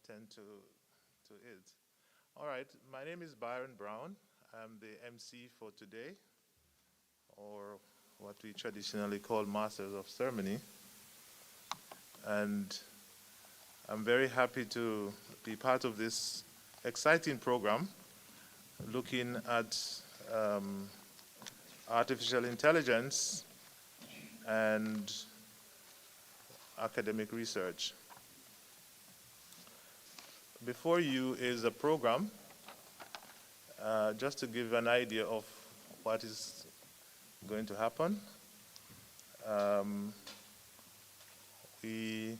attend to it. All right, my name is Byron Brown. I'm the MC for today, or what we traditionally call Masters of Ceremony. And I'm very happy to be part of this exciting program looking at artificial intelligence and academic research. Before you is a program, just to give an idea of what is going to happen. We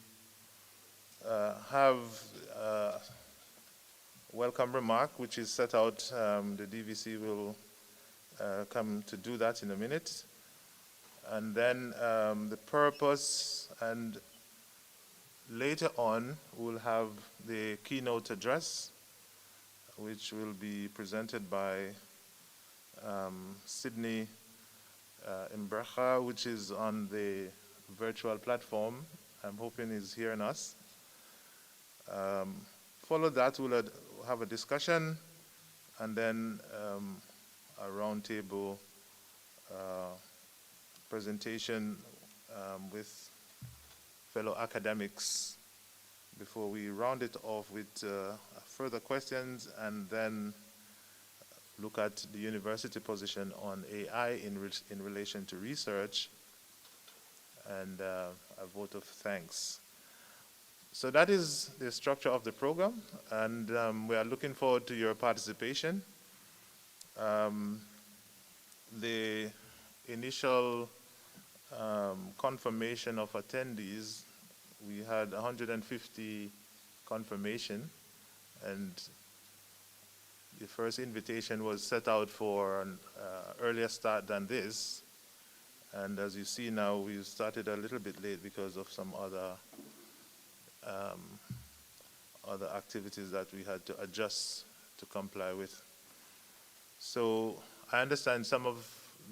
have a welcome remark, which is set out. The DVC will come to do that in a minute. And then the purpose, and later on we'll have the keynote address, which will be presented by Sydney Mbrecha, which is on the virtual platform. I'm hoping he's hearing us. Follow that, we'll have a discussion, and then a roundtable presentation with fellow academics before we round it off with further questions, and then look at the university position on AI in relation to research, and a vote of thanks. So that is the structure of the program, and we are looking forward to your participation. The initial confirmation of attendees, we had 150 confirmation, and the first invitation was set out for an earlier start than this. And as you see now, we started a little bit late because of some other activities that we had to adjust to comply with. So I understand some of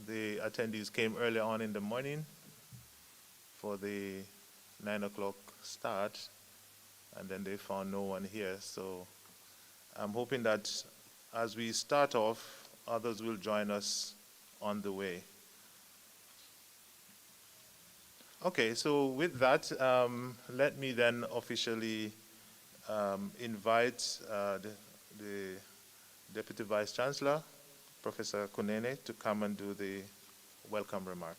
the attendees came earlier on in the morning for the 9 o'clock start, and then they found no one here. So I'm hoping that as we start off, others will join us on the way. Okay, so with that, let me then officially invite the Deputy Vice Chancellor, Professor Kunene, to come and do the welcome remark.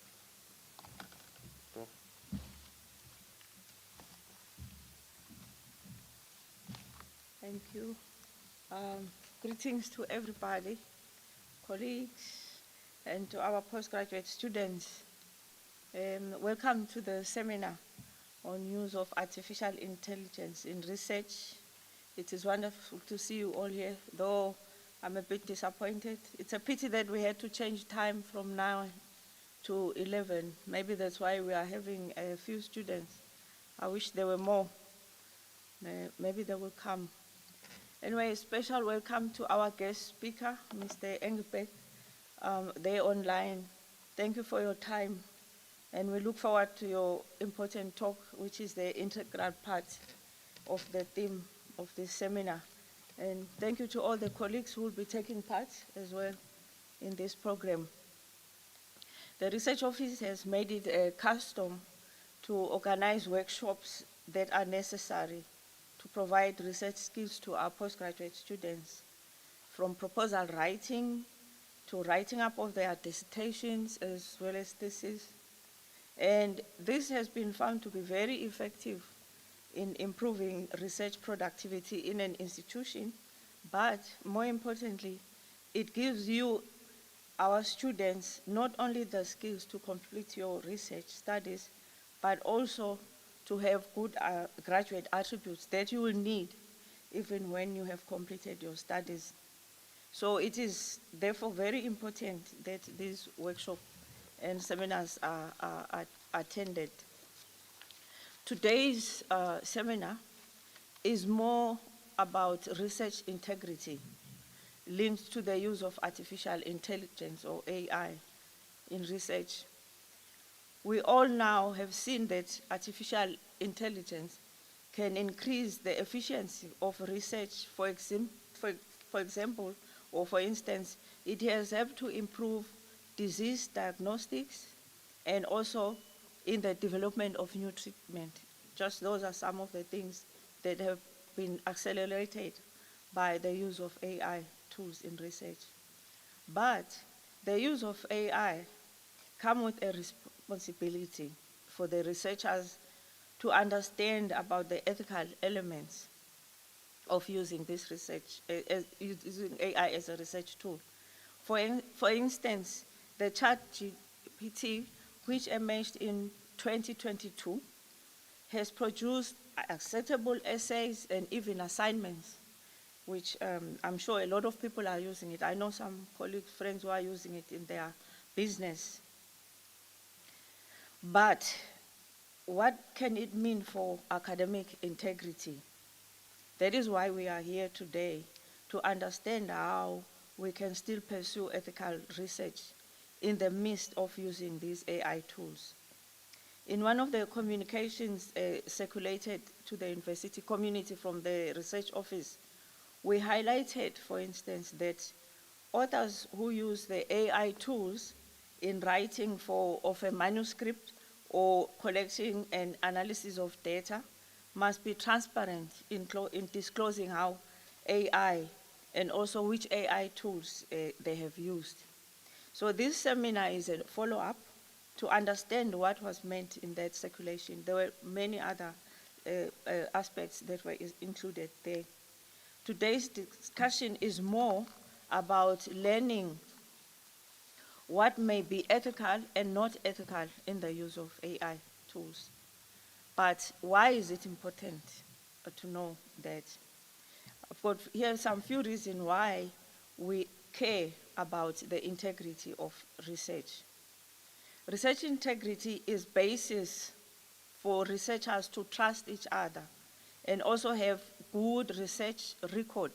Thank you. Greetings to everybody, colleagues, and to our postgraduate students. Welcome to the seminar on use of artificial intelligence in research. It is wonderful to see you all here, though I'm a bit disappointed. It's a pity that we had to change time from 9 to 11. Maybe that's why we are having a few students. I wish there were more. Maybe they will come. Anyway, a special welcome to our guest speaker, Mr. Engelbeck. They're online. Thank you for your time. And we look forward to your important talk, which is the integral part of the theme of this seminar. And thank you to all the colleagues who will be taking part as well in this program. The Research Office has made it a custom to organize workshops that are necessary to provide research skills to our postgraduate students, from proposal writing to writing up of their dissertations as well as theses. And this has been found to be very effective in improving research productivity in an institution, but more importantly, it gives you, our students, not only the skills to complete your research studies, but also to have good graduate attributes that you will need even when you have completed your studies. So it is therefore very important that these workshops and seminars are attended. Today's seminar is more about research integrity linked to the use of artificial intelligence, or AI, in research. We all now have seen that artificial intelligence can increase the efficiency of research. For example, or for instance, it has helped to improve disease diagnostics and also in the development of new treatment. Just those are some of the things that have been accelerated by the use of AI tools in research. But the use of AI comes with a responsibility for the researchers to understand about the ethical elements of using this research, using AI as a research tool. For instance, the ChatGPT, which emerged in 2022, has produced acceptable essays and even assignments, which I'm sure a lot of people are using it. I know some colleagues, friends who are using it in their business. But what can it mean for academic integrity? That is why we are here today, to understand how we can still pursue ethical research in the midst of using these AI tools. In one of the communications circulated to the university community from the research office, we highlighted, for instance, that authors who use the AI tools in writing of a manuscript or collecting and analysis of data must be transparent in disclosing how AI and also which AI tools they have used. So this seminar is a follow-up to understand what was meant in that circulation. There were many other aspects that were included there. Today's discussion is more about learning what may be ethical and not ethical in the use of AI tools. But why is it important to know that? I've got here some few reasons why we care about the integrity of research. Research integrity is basis for researchers to trust each other and also have good research record.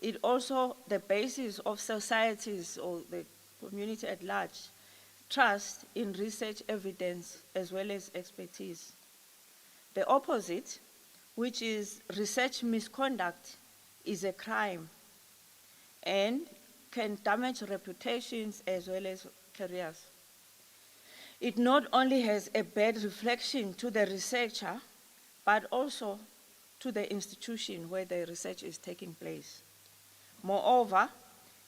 It also the basis of societies or the community at large trust in research evidence as well as expertise. The opposite, which is research misconduct, is a crime and can damage reputations as well as careers. It not only has a bad reflection to the researcher, but also to the institution where the research is taking place. Moreover,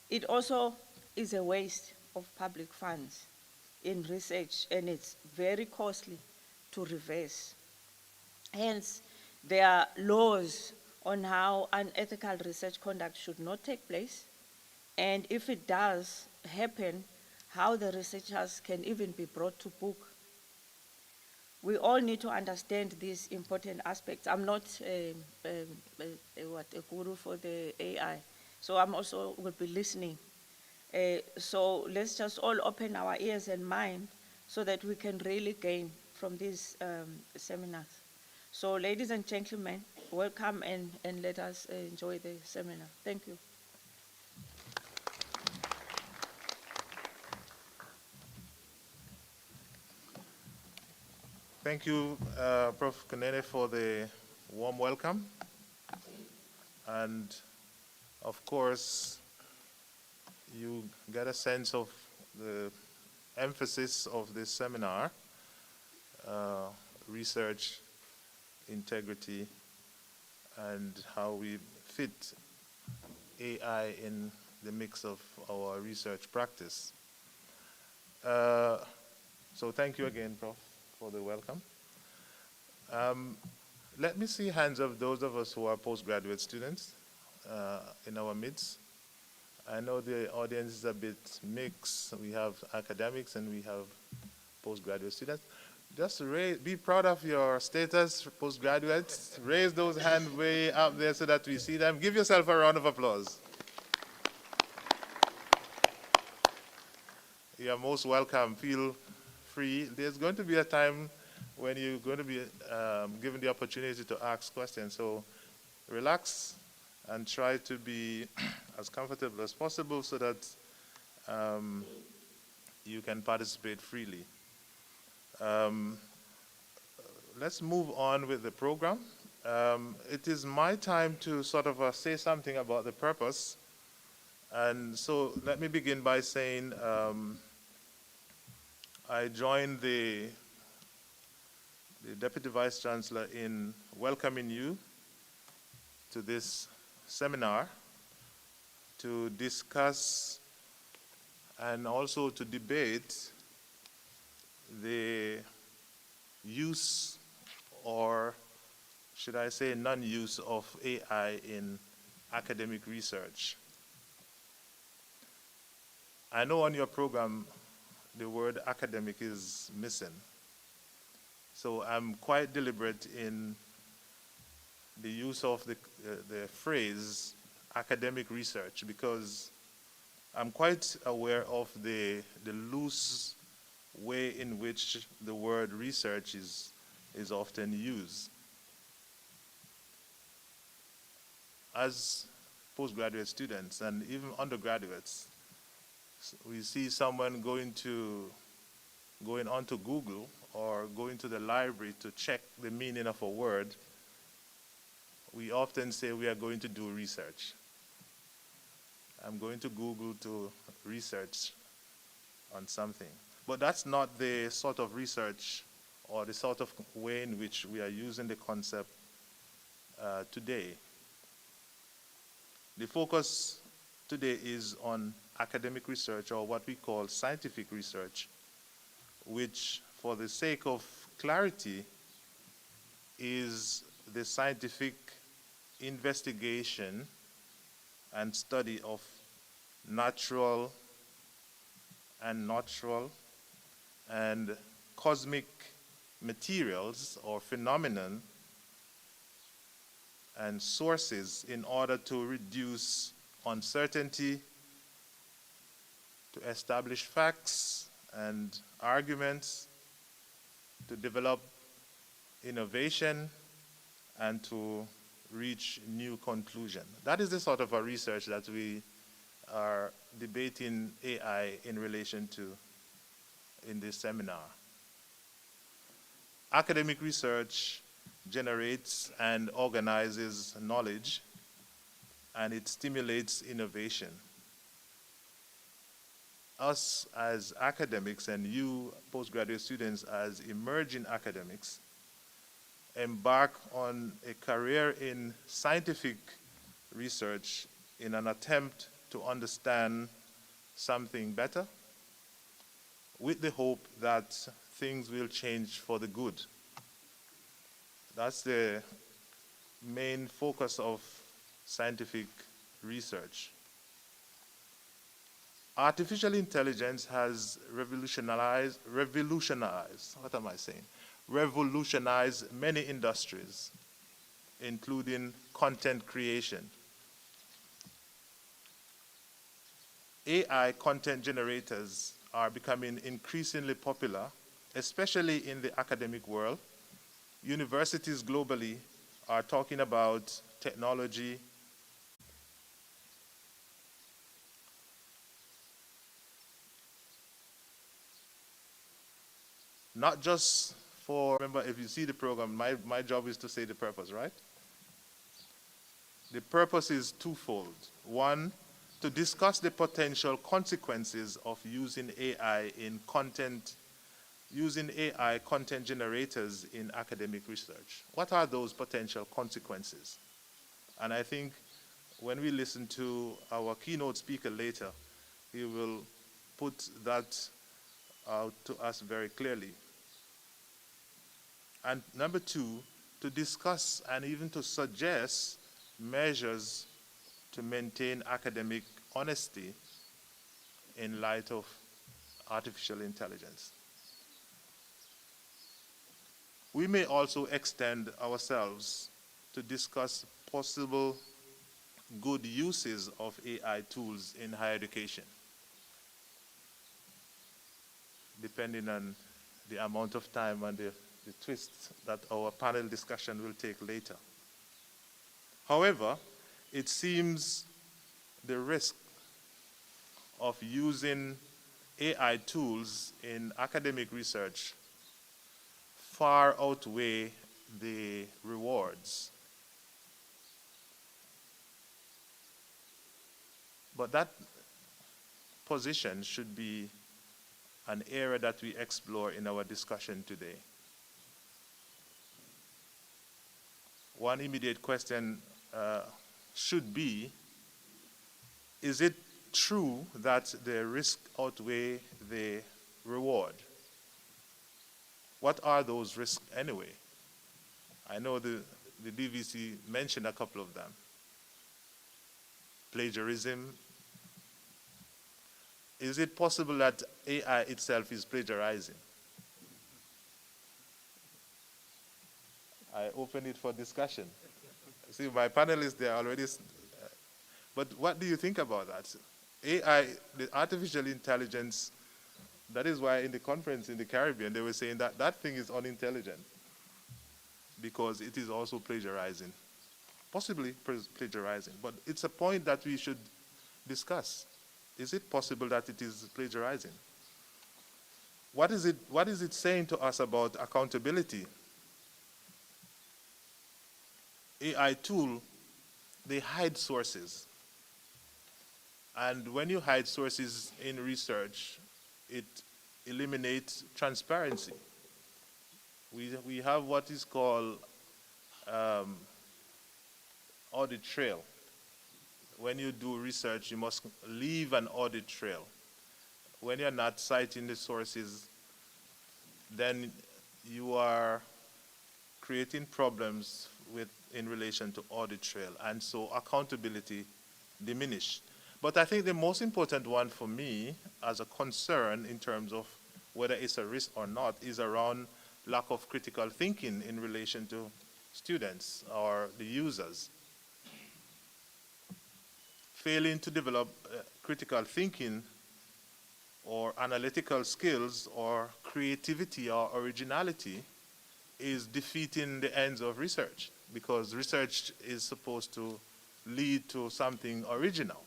it also is a waste of public funds in research, and it's very costly to reverse. Hence, there are laws on how unethical research conduct should not take place, and if it does happen, how the researchers can even be brought to book. We all need to understand these important aspects. I'm not a guru for the AI, so I'm also will be listening. So let's just all open our ears and mind so that we can really gain from these seminars. So ladies and gentlemen, welcome and let us enjoy the seminar. Thank you. Thank you, Prof. Kunene, for the warm welcome. And of course, you get a sense of the emphasis of this seminar, research integrity, and how we fit AI in the mix of our research practice. So thank you again, Prof, for the welcome. Let me see hands of those of us who are postgraduate students in our midst. I know the audience is a bit mixed. We have academics and we have postgraduate students. Just be proud of your status, postgraduates. Raise those hands way up there so that we see them. Give yourself a round of applause. You're most welcome. Feel free. There's going to be a time when you're going to be given the opportunity to ask questions. So relax and try to be as comfortable as possible so that you can participate freely. Let's move on with the program. It is my time to sort of say something about the purpose. And so let me begin by saying I joined the Deputy Vice Chancellor in welcoming you to this seminar to discuss and also to debate the use, or should I say non-use, of AI in academic research. I know on your program the word academic is missing. So I'm quite deliberate in the use of the phrase academic research because I'm quite aware of the loose way in which the word research is often used. As postgraduate students and even undergraduates, we see someone going onto Google or going to the library to check the meaning of a word. We often say we are going to do research. I'm going to Google to research on something. But that's not the sort of research or the sort of way in which we are using the concept today. The focus today is on academic research, or what we call scientific research, which, for the sake of clarity, is the scientific investigation and study of natural and cosmic materials or phenomenon and sources in order to reduce uncertainty, to establish facts and arguments, to develop innovation, and to reach new conclusion. That is the sort of a research that we are debating AI in relation to in this seminar. Academic research generates and organizes knowledge, and it stimulates innovation. Us as academics, and you postgraduate students as emerging academics, embark on a career in scientific research in an attempt to understand something better, with the hope that things will change for the good. That's the main focus of scientific research. Artificial intelligence has revolutionized many industries, including content creation. AI content generators are becoming increasingly popular, especially in the academic world. Universities globally are talking about technology not just for, remember, if you see the program, my job is to say the purpose, right? The purpose is twofold. One, to discuss the potential consequences of using AI content generators in academic research. What are those potential consequences? And I think when we listen to our keynote speaker later, he will put that out to us very clearly. And number two, to discuss and even to suggest measures to maintain academic honesty in light of artificial intelligence. We may also extend ourselves to discuss possible good uses of AI tools in higher education, depending on the amount of time and the twists that our panel discussion will take later. However, it seems the risk of using AI tools in academic research far outweigh the rewards. But that position should be an area that we explore in our discussion today. One immediate question should be, is it true that the risk outweigh the reward? What are those risks anyway? I know the DVC mentioned a couple of them. Plagiarism. Is it possible that AI itself is plagiarizing? I open it for discussion. See, my panelists, they are already, but what do you think about that? AI, the artificial intelligence, that is why in the conference in the Caribbean, they were saying that that thing is unintelligent because it is also plagiarizing, possibly plagiarizing. But it's a point that we should discuss. Is it possible that it is plagiarizing? What is it saying to us about accountability? AI tool, they hide sources. And when you hide sources in research, it eliminates transparency. We have what is called audit trail. When you do research, you must leave an audit trail. When you're not citing the sources, then you are creating problems in relation to audit trail, and so accountability diminished. But I think the most important one for me as a concern in terms of whether it's a risk or not is around lack of critical thinking in relation to students or the users. Failing to develop critical thinking or analytical skills or creativity or originality is defeating the ends of research, because research is supposed to lead to something original.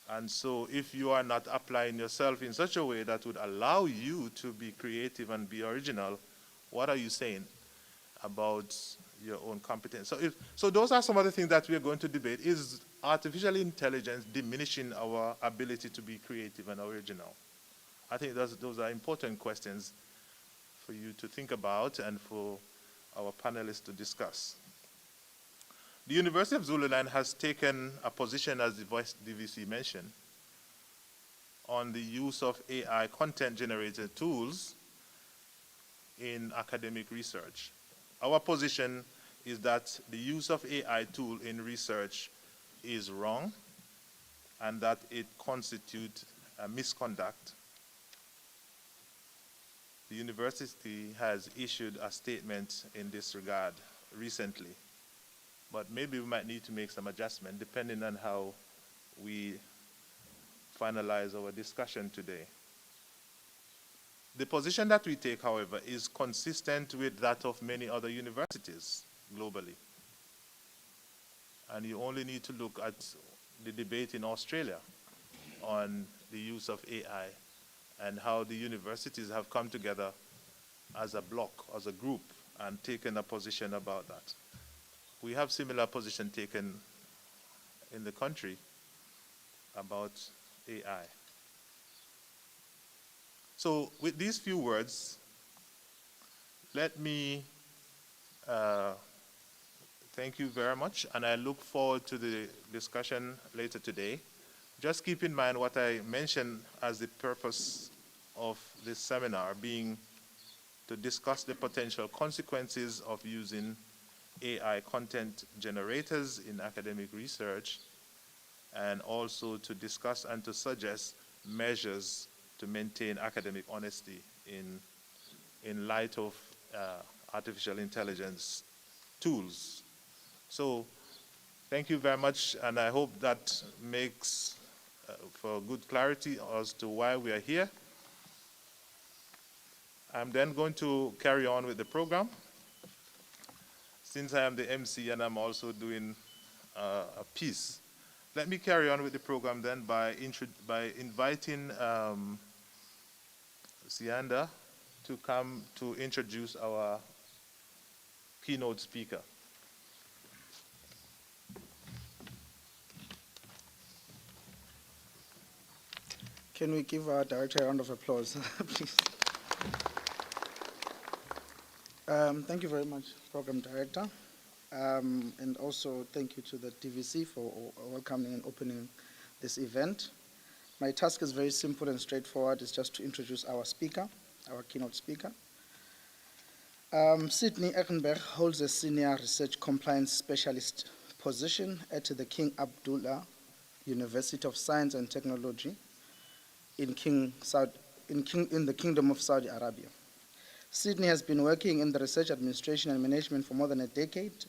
And so if you are not applying yourself in such a way that would allow you to be creative and be original, what are you saying about your own competence? So those are some of the things that we are going to debate. Is artificial intelligence diminishing our ability to be creative and original? I think those are important questions for you to think about and for our panelists to discuss. The University of Zululand has taken a position, as the Vice DVC mentioned, on the use of AI content-generated tools in academic research. Our position is that the use of AI tool in research is wrong and that it constitutes a misconduct. The university has issued a statement in this regard recently, but maybe we might need to make some adjustment depending on how we finalize our discussion today. The position that we take, however, is consistent with that of many other universities globally. And you only need to look at the debate in Australia on the use of AI and how the universities have come together as a block, as a group, and taken a position about that. We have similar position taken in the country about AI. So with these few words, let me thank you very much, and I look forward to the discussion later today. Just keep in mind what I mentioned as the purpose of this seminar, being to discuss the potential consequences of using AI content generators in academic research, and also to discuss and to suggest measures to maintain academic honesty in light of artificial intelligence tools. So thank you very much, and I hope that makes for good clarity as to why we are here. I'm then going to carry on with the program. Since I am the MC and I'm also doing a piece, let me carry on with the program then by inviting Sianda to come to introduce our keynote speaker. Can we give our director a round of applause, please? Thank you very much, Program Director. And also thank you to the DVC for welcoming and opening this event. My task is very simple and straightforward. It's just to introduce our speaker, our keynote speaker. Sydney Ehrenberg holds a senior research compliance specialist position at the King Abdullah University of Science and Technology in the Kingdom of Saudi Arabia. Sydney has been working in the research administration and management for more than a decade,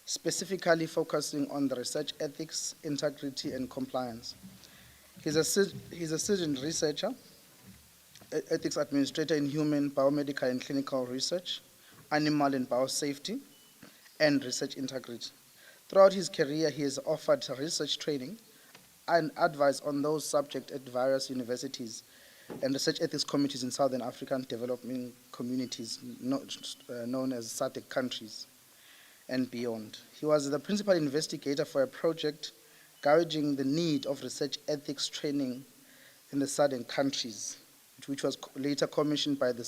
specifically focusing on the research ethics, integrity, and compliance. He's a seasoned researcher, ethics administrator in human, biomedical, and clinical research, animal and biosafety, and research integrity. Throughout his career, he has offered research training and advice on those subjects at various universities and research ethics committees in Southern African development communities known as SADC countries and beyond. He was the principal investigator for a project gauging the need of research ethics training in the Southern countries, which was later commissioned by the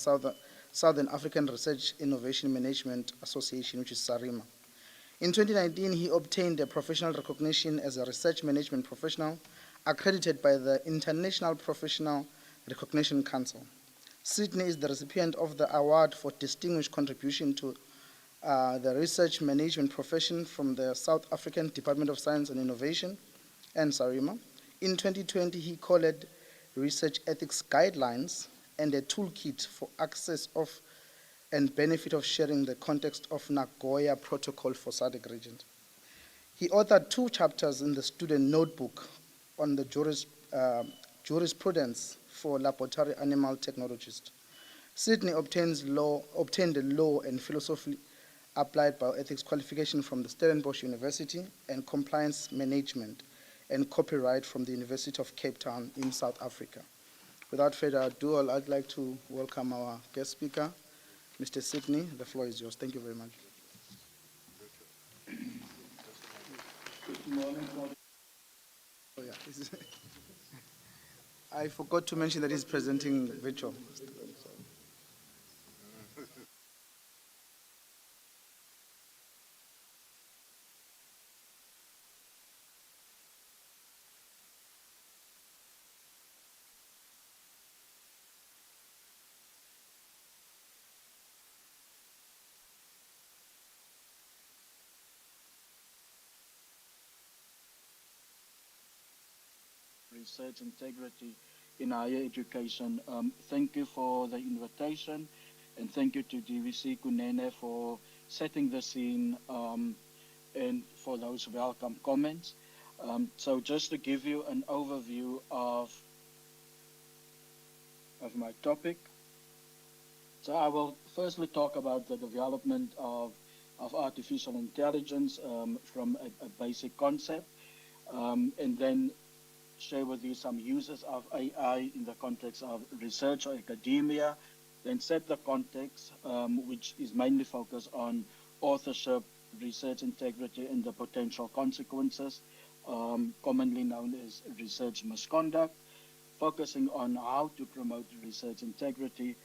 Southern African Research Innovation Management Association, which is SARIMA. In 2019, he obtained a professional recognition as a research management professional accredited by the International Professional Recognition Council. Sydney is the recipient of the award for distinguished contribution to the research management profession from the South African Department of Science and Innovation and SARIMA. In 2020, he co-led research ethics guidelines and a toolkit for access of and benefit of sharing the context of Nagoya Protocol for SADC regions. He authored 2 chapters in the student notebook on the jurisprudence for laboratory animal technologists. Sydney obtained a law and philosophy applied bioethics qualification from the Stellenbosch University and compliance management and copyright from the University of Cape Town in South Africa. Without further ado, I'd like to welcome our guest speaker, Mr. Sydney. The floor is yours. Thank you very much. Good morning. Oh, yeah. I forgot to mention that he's presenting virtual. Research integrity in higher education. Thank you for the invitation, and thank you to DVC Kunene for setting the scene and for those welcome comments. So just to give you an overview of my topic. So I will firstly talk about the development of artificial intelligence from a basic concept, and then share with you some uses of AI in the context of research or academia, then set the context, which is mainly focused on authorship, research integrity, and the potential consequences, commonly known as research misconduct, focusing on how to promote research integrity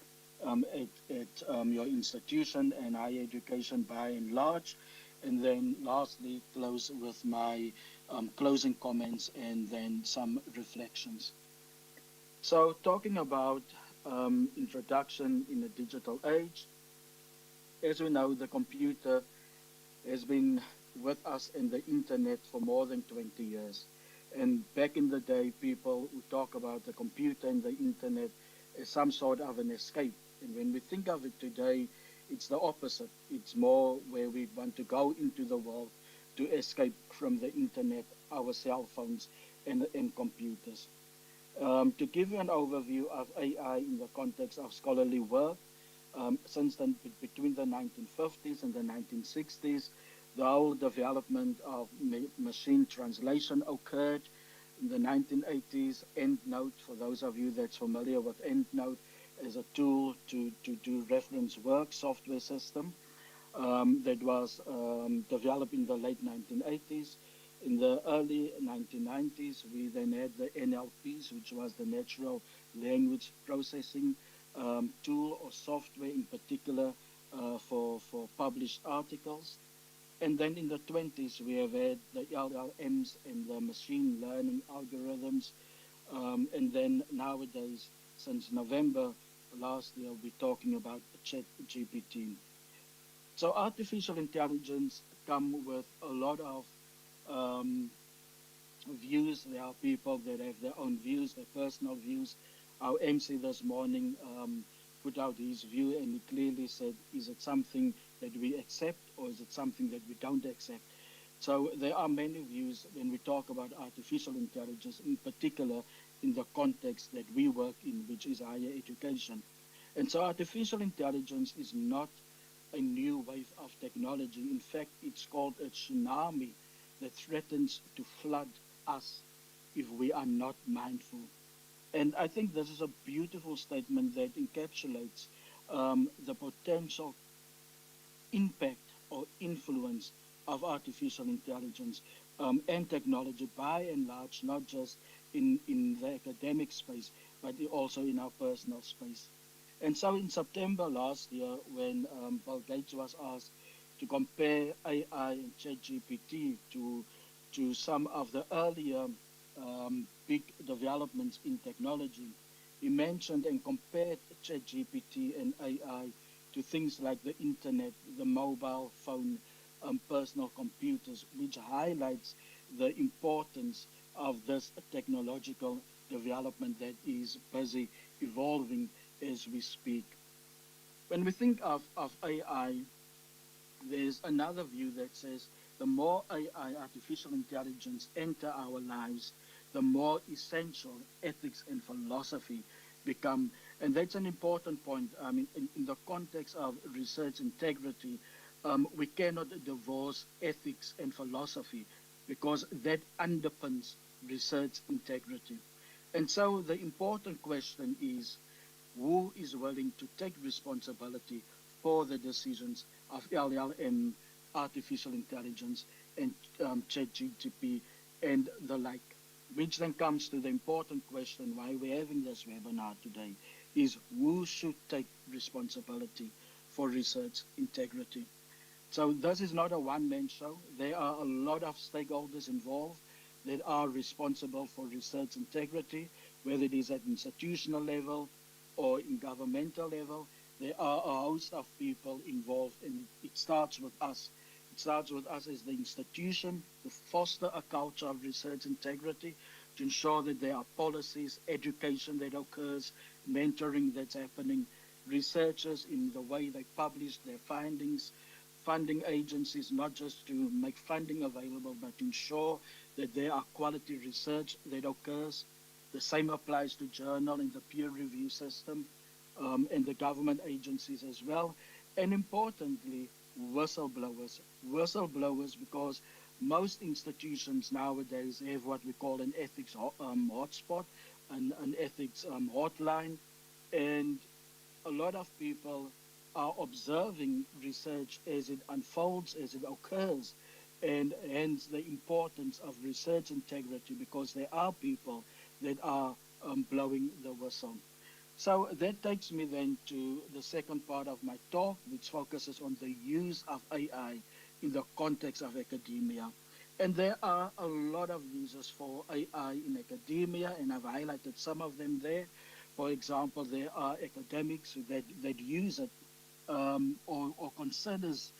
at your institution and higher education by and large. And then lastly, close with my closing comments and then some reflections. So talking about introduction in a digital age, as we know, the computer has been with us in the internet for more than 20 years. And back in the day, people would talk about the computer and the internet as some sort of an escape. And when we think of it today, it's the opposite. It's more where we want to go into the world to escape from the internet, our cell phones, and computers. To give you an overview of AI in the context of scholarly work, between the 1950s and the 1960s, the whole development of machine translation occurred. In the 1980s, EndNote, for those of you that's familiar with EndNote, as a tool to do reference work software system that was developed in the late 1980s. In the early 1990s, we then had the NLPs, which was the natural language processing tool or software in particular for published articles. And then in the 20s, we have had the LLMs and the machine learning algorithms. And then nowadays, since November last year, we're talking about Chat GPT. So artificial intelligence come with a lot of um, views. There are people that have their own views, their personal views. Our MC this morning put out his view, and he clearly said, is it something that we accept or is it something that we don't accept? So there are many views when we talk about artificial intelligence, in particular in the context that we work in, which is higher education. And so artificial intelligence is not a new wave of technology. In fact, it's called a tsunami that threatens to flood us if we are not mindful. And I think this is a beautiful statement that encapsulates the potential impact or influence of artificial intelligence and technology by and large, not just in the academic space, but also in our personal space. And so in September last year, when Bill Gates was asked to compare AI and ChatGPT to some of the earlier big developments in technology, he mentioned and compared ChatGPT and AI to things like the internet, the mobile phone, personal computers, which highlights the importance of this technological development that is busy evolving as we speak. When we think of AI, there's another view that says the more AI, artificial intelligence, enter our lives, the more essential ethics and philosophy become. And that's an important point. I mean, in the context of research integrity, we cannot divorce ethics and philosophy because that underpins research integrity. And so the important question is who is willing to take responsibility for the decisions of LLM, artificial intelligence, and ChatGPT and the like. Which then comes to the important question why we're having this webinar today is who should take responsibility for research integrity? So this is not a one-man show. There are a lot of stakeholders involved that are responsible for research integrity, whether it is at institutional level or in governmental level. There are a host of people involved, and it starts with us. It starts with us as the institution to foster a culture of research integrity, to ensure that there are policies, education that occurs, mentoring that's happening, researchers in the way they publish their findings, funding agencies, not just to make funding available, but to ensure that there are quality research that occurs. The same applies to journal and the peer review system and the government agencies as well. And importantly, whistleblowers. Whistleblowers because most institutions nowadays have what we call an ethics hotspot, an ethics hotline, and a lot of people are observing research as it unfolds, as it occurs, and hence the importance of research integrity because there are people that are blowing the whistle. So that takes me then to the second part of my talk, which focuses on the use of AI in the context of academia. And there are a lot of uses for AI in academia, and I've highlighted some of them there. For example, there are academics that use it or considers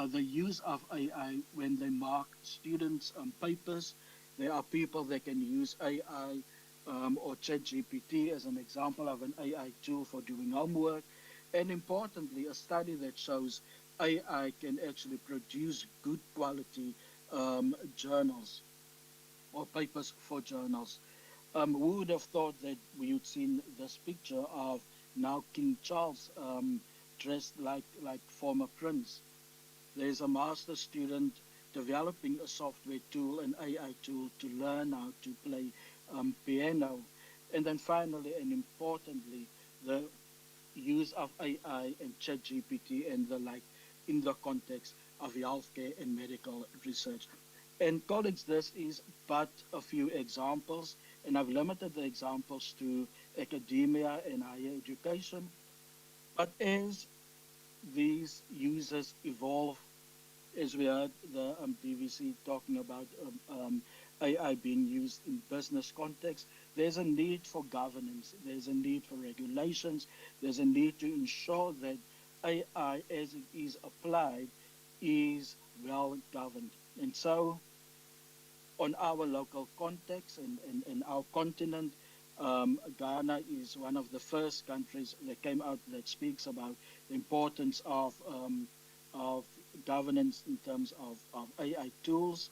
the use of AI when they mark students' papers. There are people that can use AI or ChatGPT as an example of an AI tool for doing homework. And importantly, a study that shows AI can actually produce good quality journals or papers for journals. Who would have thought that we would seen this picture of now King Charles dressed like former prince? There's a master student developing a software tool, an AI tool to learn how to play piano. And then finally and importantly, the use of AI and ChatGPT and the like in the context of healthcare and medical research. And colleagues, this is but a few examples, and I've limited the examples to academia and higher education. But as these users evolve, as we heard the DVC talking about AI being used in business context, there's a need for governance, there's a need for regulations, there's a need to ensure that AI, as it is applied, is well governed. And so, on our local context and our continent, Ghana is one of the first countries that came out that speaks about the importance of governance in terms of AI tools.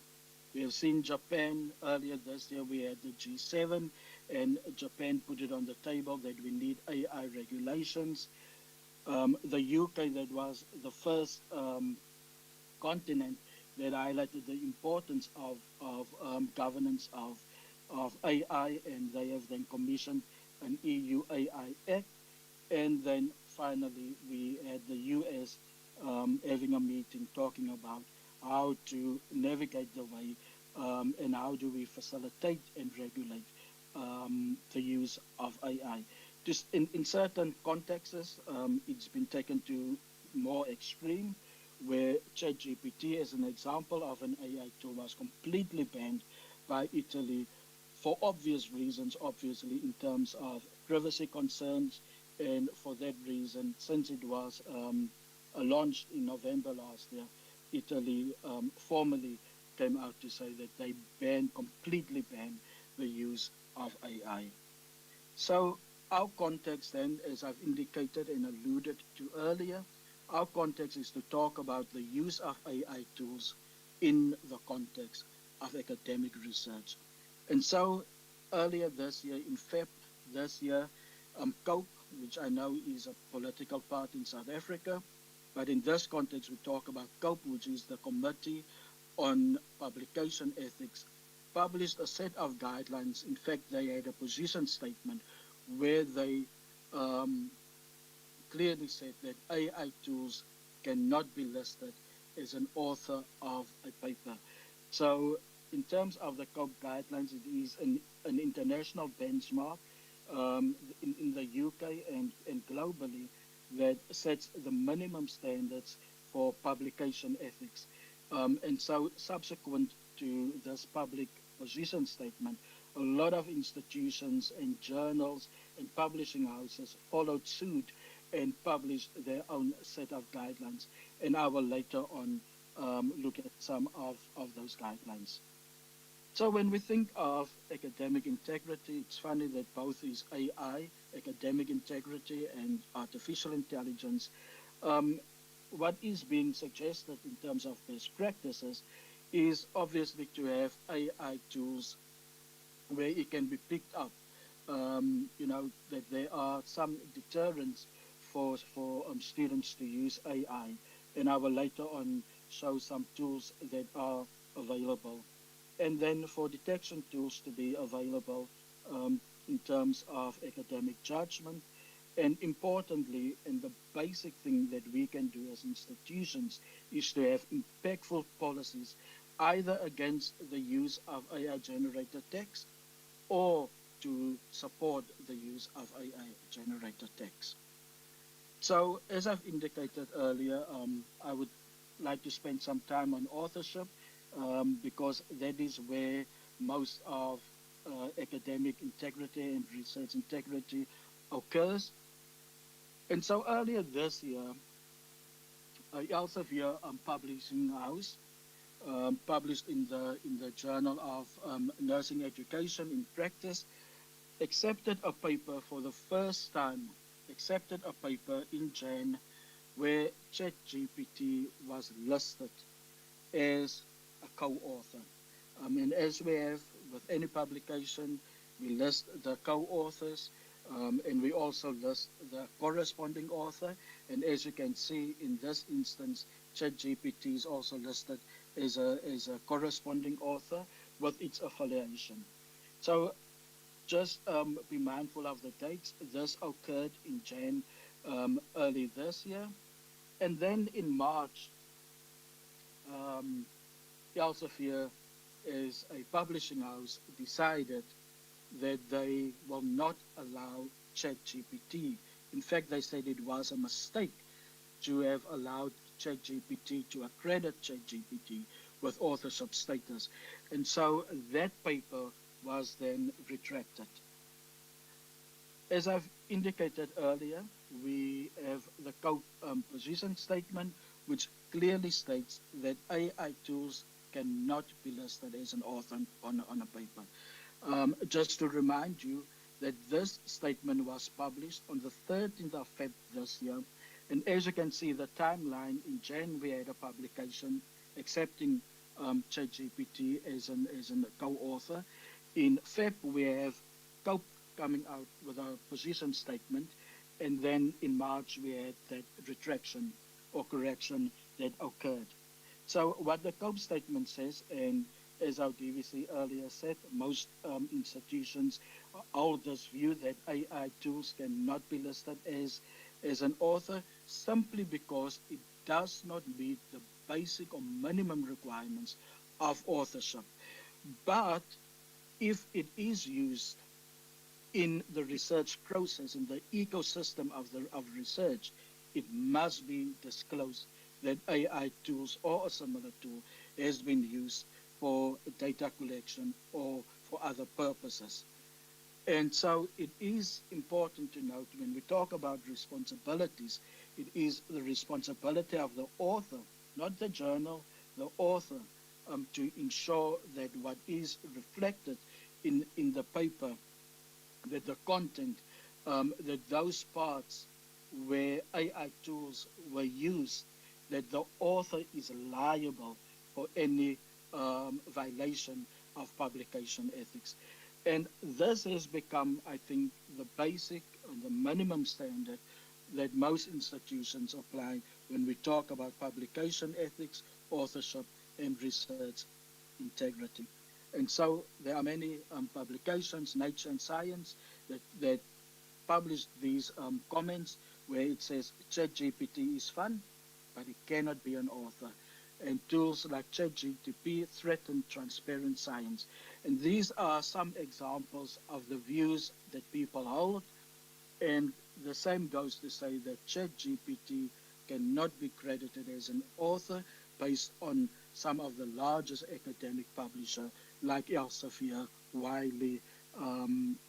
We have seen Japan earlier this year. We had the G7, and Japan put it on the table that we need AI regulations. The UK, that was the first continent that highlighted the importance of governance of AI, and they have then commissioned an EU AI Act. And then finally, we had the US having a meeting talking about how to navigate the way and how do we facilitate and regulate the use of AI. Just in certain contexts, it's been taken to more extreme, where ChatGPT, as an example of an AI tool, was completely banned by Italy for obvious reasons, obviously, in terms of privacy concerns. And for that reason, since it was launched in November last year, Italy formally came out to say that they completely banned the use of AI. So our context then, as I've indicated and alluded to earlier, our context is to talk about the use of AI tools in the context of academic research. And so earlier this year, in Feb this year, COPE, which I know is a political party in South Africa, but in this context we talk about COPE, which is the Committee on Publication Ethics, published a set of guidelines. In fact, they had a position statement where they um, clearly said that AI tools cannot be listed as an author of a paper. So, in terms of the COPE guidelines, it is an international benchmark in the UK and globally that sets the minimum standards for publication ethics. And so, subsequent to this public position statement, a lot of institutions and journals and publishing houses followed suit and published their own set of guidelines. And I will later on look at some of those guidelines. So when we think of academic integrity, it's funny that both is AI, academic integrity, and artificial intelligence. Um, what is being suggested in terms of best practices is obviously to have AI tools where it can be picked up. That there are some deterrents for students to use AI, and I will later on show some tools that are available, and then for detection tools to be available in terms of academic judgment. And importantly, and the basic thing that we can do as institutions is to have impactful policies either against the use of AI generated text or to support the use of AI generated text. So, as I've indicated earlier, I would like to spend some time on authorship because that is where most of academic integrity and research integrity occurs. And so earlier this year, Elsevier Publishing House published in the Journal of Nursing Education in Practice, accepted a paper for the first time, accepted a paper in Jan where ChatGPT was listed as a co-author. And as we have with any publication, we list the co-authors and we also list the corresponding author. And as you can see in this instance, ChatGPT is also listed as a corresponding author with its affiliation. So just be mindful of the dates. This occurred in Jan early this year. And then in March, um, Elsevier as a publishing house, decided that they will not allow ChatGPT. In fact, they said it was a mistake to have allowed ChatGPT to accredit ChatGPT with authorship status. And so that paper was then retracted. As I've indicated earlier, we have the position statement, which clearly states that AI tools cannot be listed as an author on a paper. Just to remind you that this statement was published on the 13th of Feb this year. And as you can see, the timeline in Jan, we had a publication accepting ChatGPT as a co-author. In Feb, we have COPE coming out with a position statement. And then in March, we had that retraction or correction that occurred. So what the COPE statement says, and as our DVC earlier said, most institutions hold this view that AI tools cannot be listed as an author simply because it does not meet the basic or minimum requirements of authorship. But if it is used in the research process, in the ecosystem of research, it must be disclosed that AI tools or a similar tool has been used for data collection or for other purposes. And so it is important to note when we talk about responsibilities, it is the responsibility of the author, not the journal, the author, to ensure that what is reflected in the paper, that the content, that those parts where AI tools were used, that the author is liable for any violation of publication ethics. And this has become, I think, the basic and the minimum standard that most institutions apply when we talk about publication ethics, authorship, and research integrity. And so there are many publications, Nature and Science, that published these comments where it says ChatGPT is fun, but it cannot be an author. And tools like ChatGPT threaten transparent science. And these are some examples of the views that people hold. And the same goes to say that ChatGPT cannot be credited as an author based on some of the largest academic publishers like Elsevier, Wiley,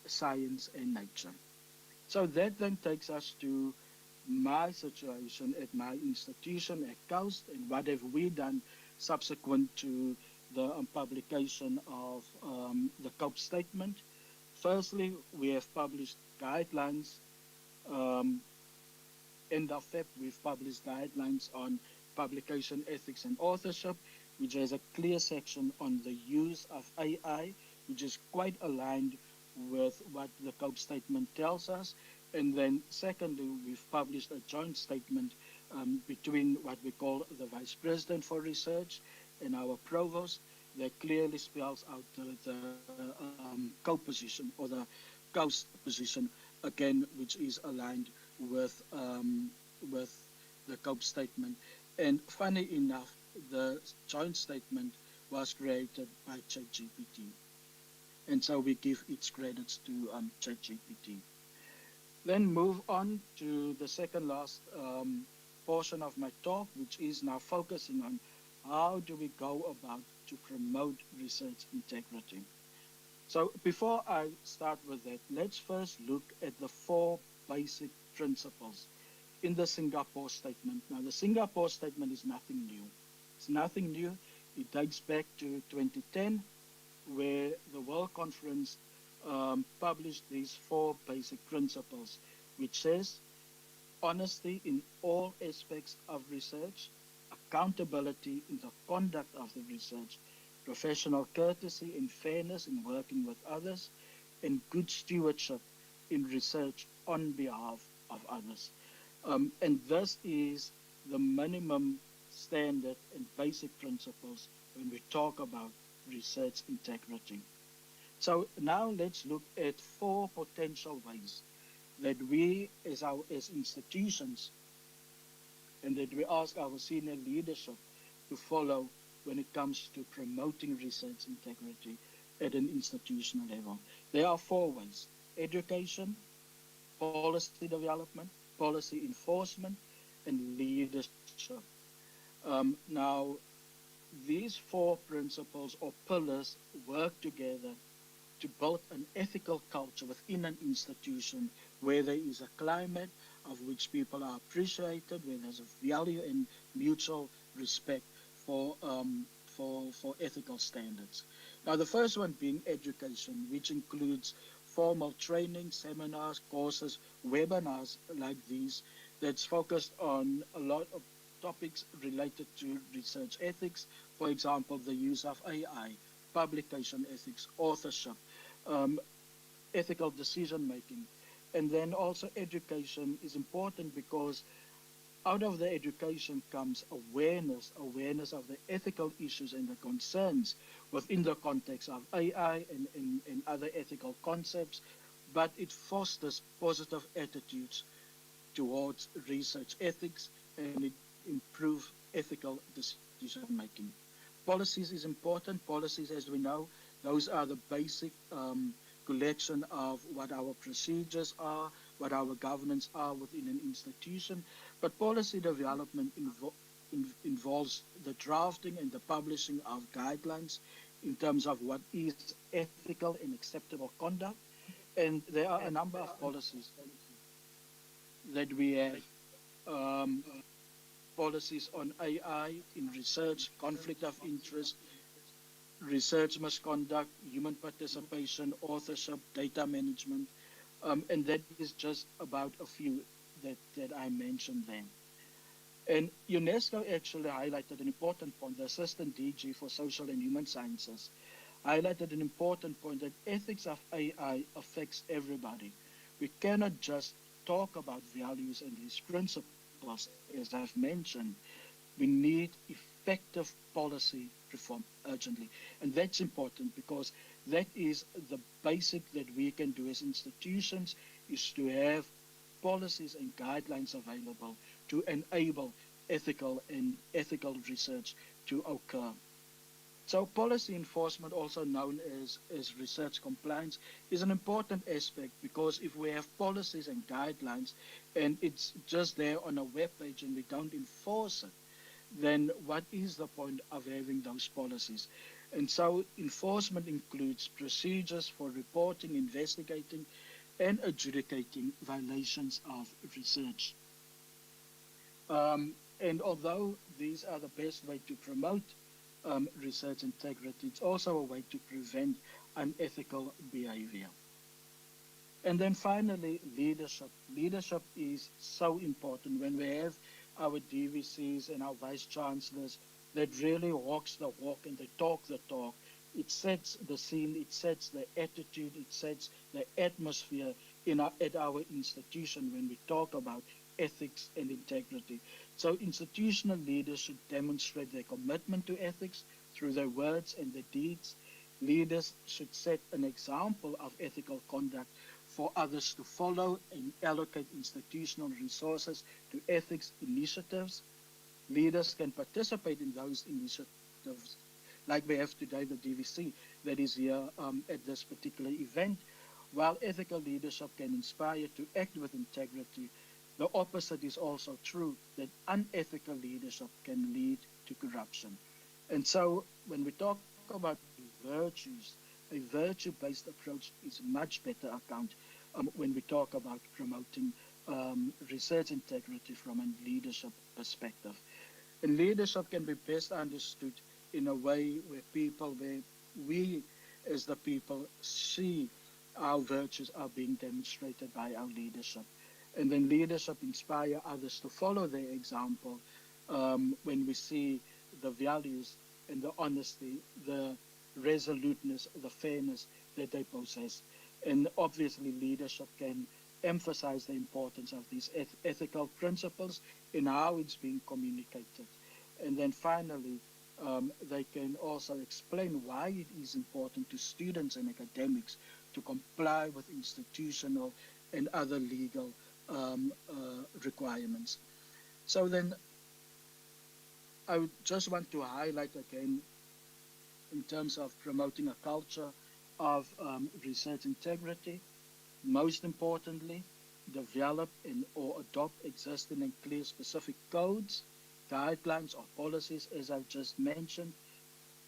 Science, and Nature. So that then takes us to my situation at my institution at Coast and what have we done subsequent to the publication of the COPE statement. Firstly, we have published guidelines. um, End of Feb, we've published guidelines on publication ethics and authorship, which has a clear section on the use of AI, which is quite aligned with what the COPE statement tells us. And then, secondly, we've published a joint statement between what we call the Vice President for Research and our Provost that clearly spells out the co-position or the COUS position, again, which is aligned with the COPE statement. And funny enough, the joint statement was created by ChatGPT. And so we give its credits to ChatGPT. Then move on to the second last portion of my talk, which is now focusing on how do we go about to promote research integrity. So before I start with that, let's first look at the four basic principles in the Singapore statement. Now, the Singapore statement is nothing new. It's nothing new. It dates back to 2010, where the World Conference published these four basic principles, which says honesty in all aspects of research, accountability in the conduct of the research, professional courtesy and fairness in working with others, and good stewardship in research on behalf of others. And this is the minimum standard and basic principles when we talk about research integrity. So now let's look at four potential ways that we as institutions and that we ask our senior leadership to follow when it comes to promoting research integrity at an institutional level. There are four ways: education, policy development, policy enforcement, and leadership. Now, these four principles or pillars work together to build an ethical culture within an institution where there is a climate of which people are appreciated, where there's a value and mutual respect for ethical standards. Now, the first one being education, which includes formal training, seminars, courses, webinars like these, that's focused on a lot of topics related to research ethics. For example, the use of AI, publication ethics, authorship, um, ethical decision making. And then also education is important because out of the education comes awareness of the ethical issues and the concerns within the context of AI and other ethical concepts, but it fosters positive attitudes towards research ethics and it improves ethical decision making. Policies is important. Policies, as we know, those are the basic collection of what our procedures are, what our governance are within an institution. But policy development involves the drafting and the publishing of guidelines in terms of what is ethical and acceptable conduct. And there are a number of policies that we have. Um, Policies on AI in research, conflict of interest, research misconduct, human participation, authorship, data management, and that is just about a few that I mentioned then. And UNESCO actually highlighted an important point. The Assistant DG for Social and Human Sciences highlighted an important point that ethics of AI affects everybody. We cannot just talk about values and these principles, as I've mentioned. We need effective policy reform urgently. And that's important because that is the basic that we can do as institutions is to have policies and guidelines available to enable ethical research to occur. So policy enforcement, also known as research compliance, is an important aspect because if we have policies and guidelines and it's just there on a web page and we don't enforce it, then what is the point of having those policies? And so enforcement includes procedures for reporting, investigating, and adjudicating violations of research. And although these are the best way to promote research integrity, it's also a way to prevent unethical behavior. And then finally, leadership. Leadership is so important when we have our DVCs and our vice chancellors that really walks the walk and they talk the talk. It sets the scene, it sets the attitude, it sets the atmosphere at our institution when we talk about ethics and integrity. So institutional leaders should demonstrate their commitment to ethics through their words and their deeds. Leaders should set an example of ethical conduct for others to follow and allocate institutional resources to ethics initiatives. Leaders can participate in those initiatives, like we have today, the DVC that is here at this particular event. While ethical leadership can inspire to act with integrity, the opposite is also true that unethical leadership can lead to corruption. And so when we talk about virtues, a virtue based approach is much better account when we talk about promoting research integrity from a leadership perspective. And leadership can be best understood in a way where we as the people see our virtues are being demonstrated by our leadership. And then leadership inspire others to follow their example when we see the values and the honesty, the resoluteness, the fairness that they possess. And obviously, leadership can emphasize the importance of these ethical principles in how it's being communicated. And then finally, they can also explain why it is important to students and academics to comply with institutional and other legal requirements. So then I would just want to highlight again in terms of promoting a culture of research integrity. Most importantly, develop and or adopt existing and clear specific codes, guidelines, or policies, as I've just mentioned.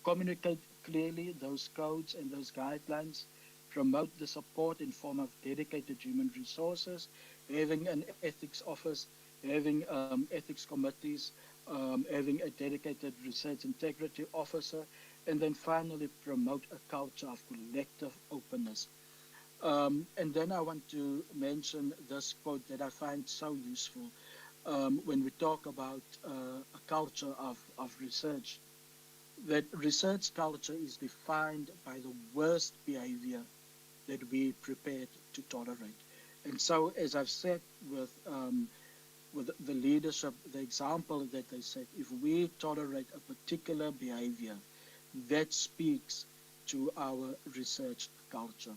Communicate clearly those codes and those guidelines. Promote the support in form of dedicated human resources, having an ethics office, having ethics committees, having a dedicated research integrity officer, and then finally promote a culture of collective openness. And then I want to mention this quote that I find so useful when we talk about a culture of research, that research culture is defined by the worst behavior that we prepared to tolerate. And so, as I've said with the leadership, the example that they set, if we tolerate a particular behavior, that speaks to our research culture.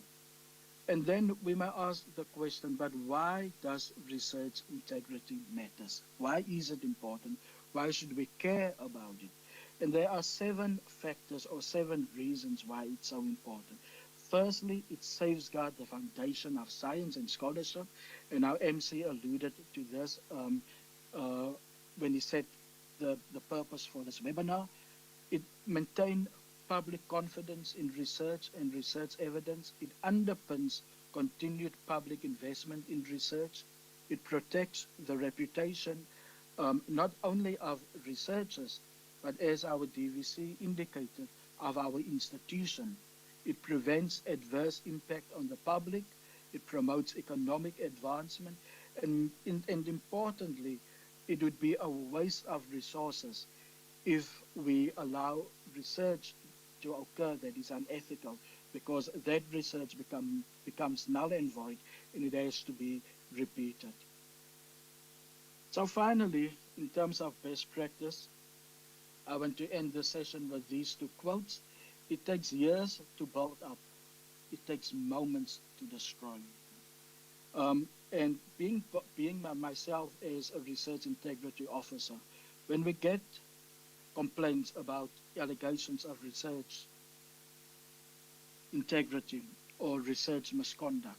And then we may ask the question, but why does research integrity matters? Why is it important? Why should we care about it? And there are 7 factors or 7 reasons why it's so important. Firstly, it safeguards the foundation of science and scholarship. And our MC alluded to this uh, when he said the purpose for this webinar. It maintains public confidence in research and research evidence. It underpins continued public investment in research. It protects the reputation not only of researchers, but as our DVC indicated, of our institution. It prevents adverse impact on the public. It promotes economic advancement. And importantly, it would be a waste of resources if we allow research to occur that is unethical, because that research becomes null and void and it has to be repeated. So finally, in terms of best practice, I want to end the session with these 2 quotes. It takes years to build up. It takes moments to destroy. And being myself as a research integrity officer, when we get complaints about allegations of research integrity or research misconduct.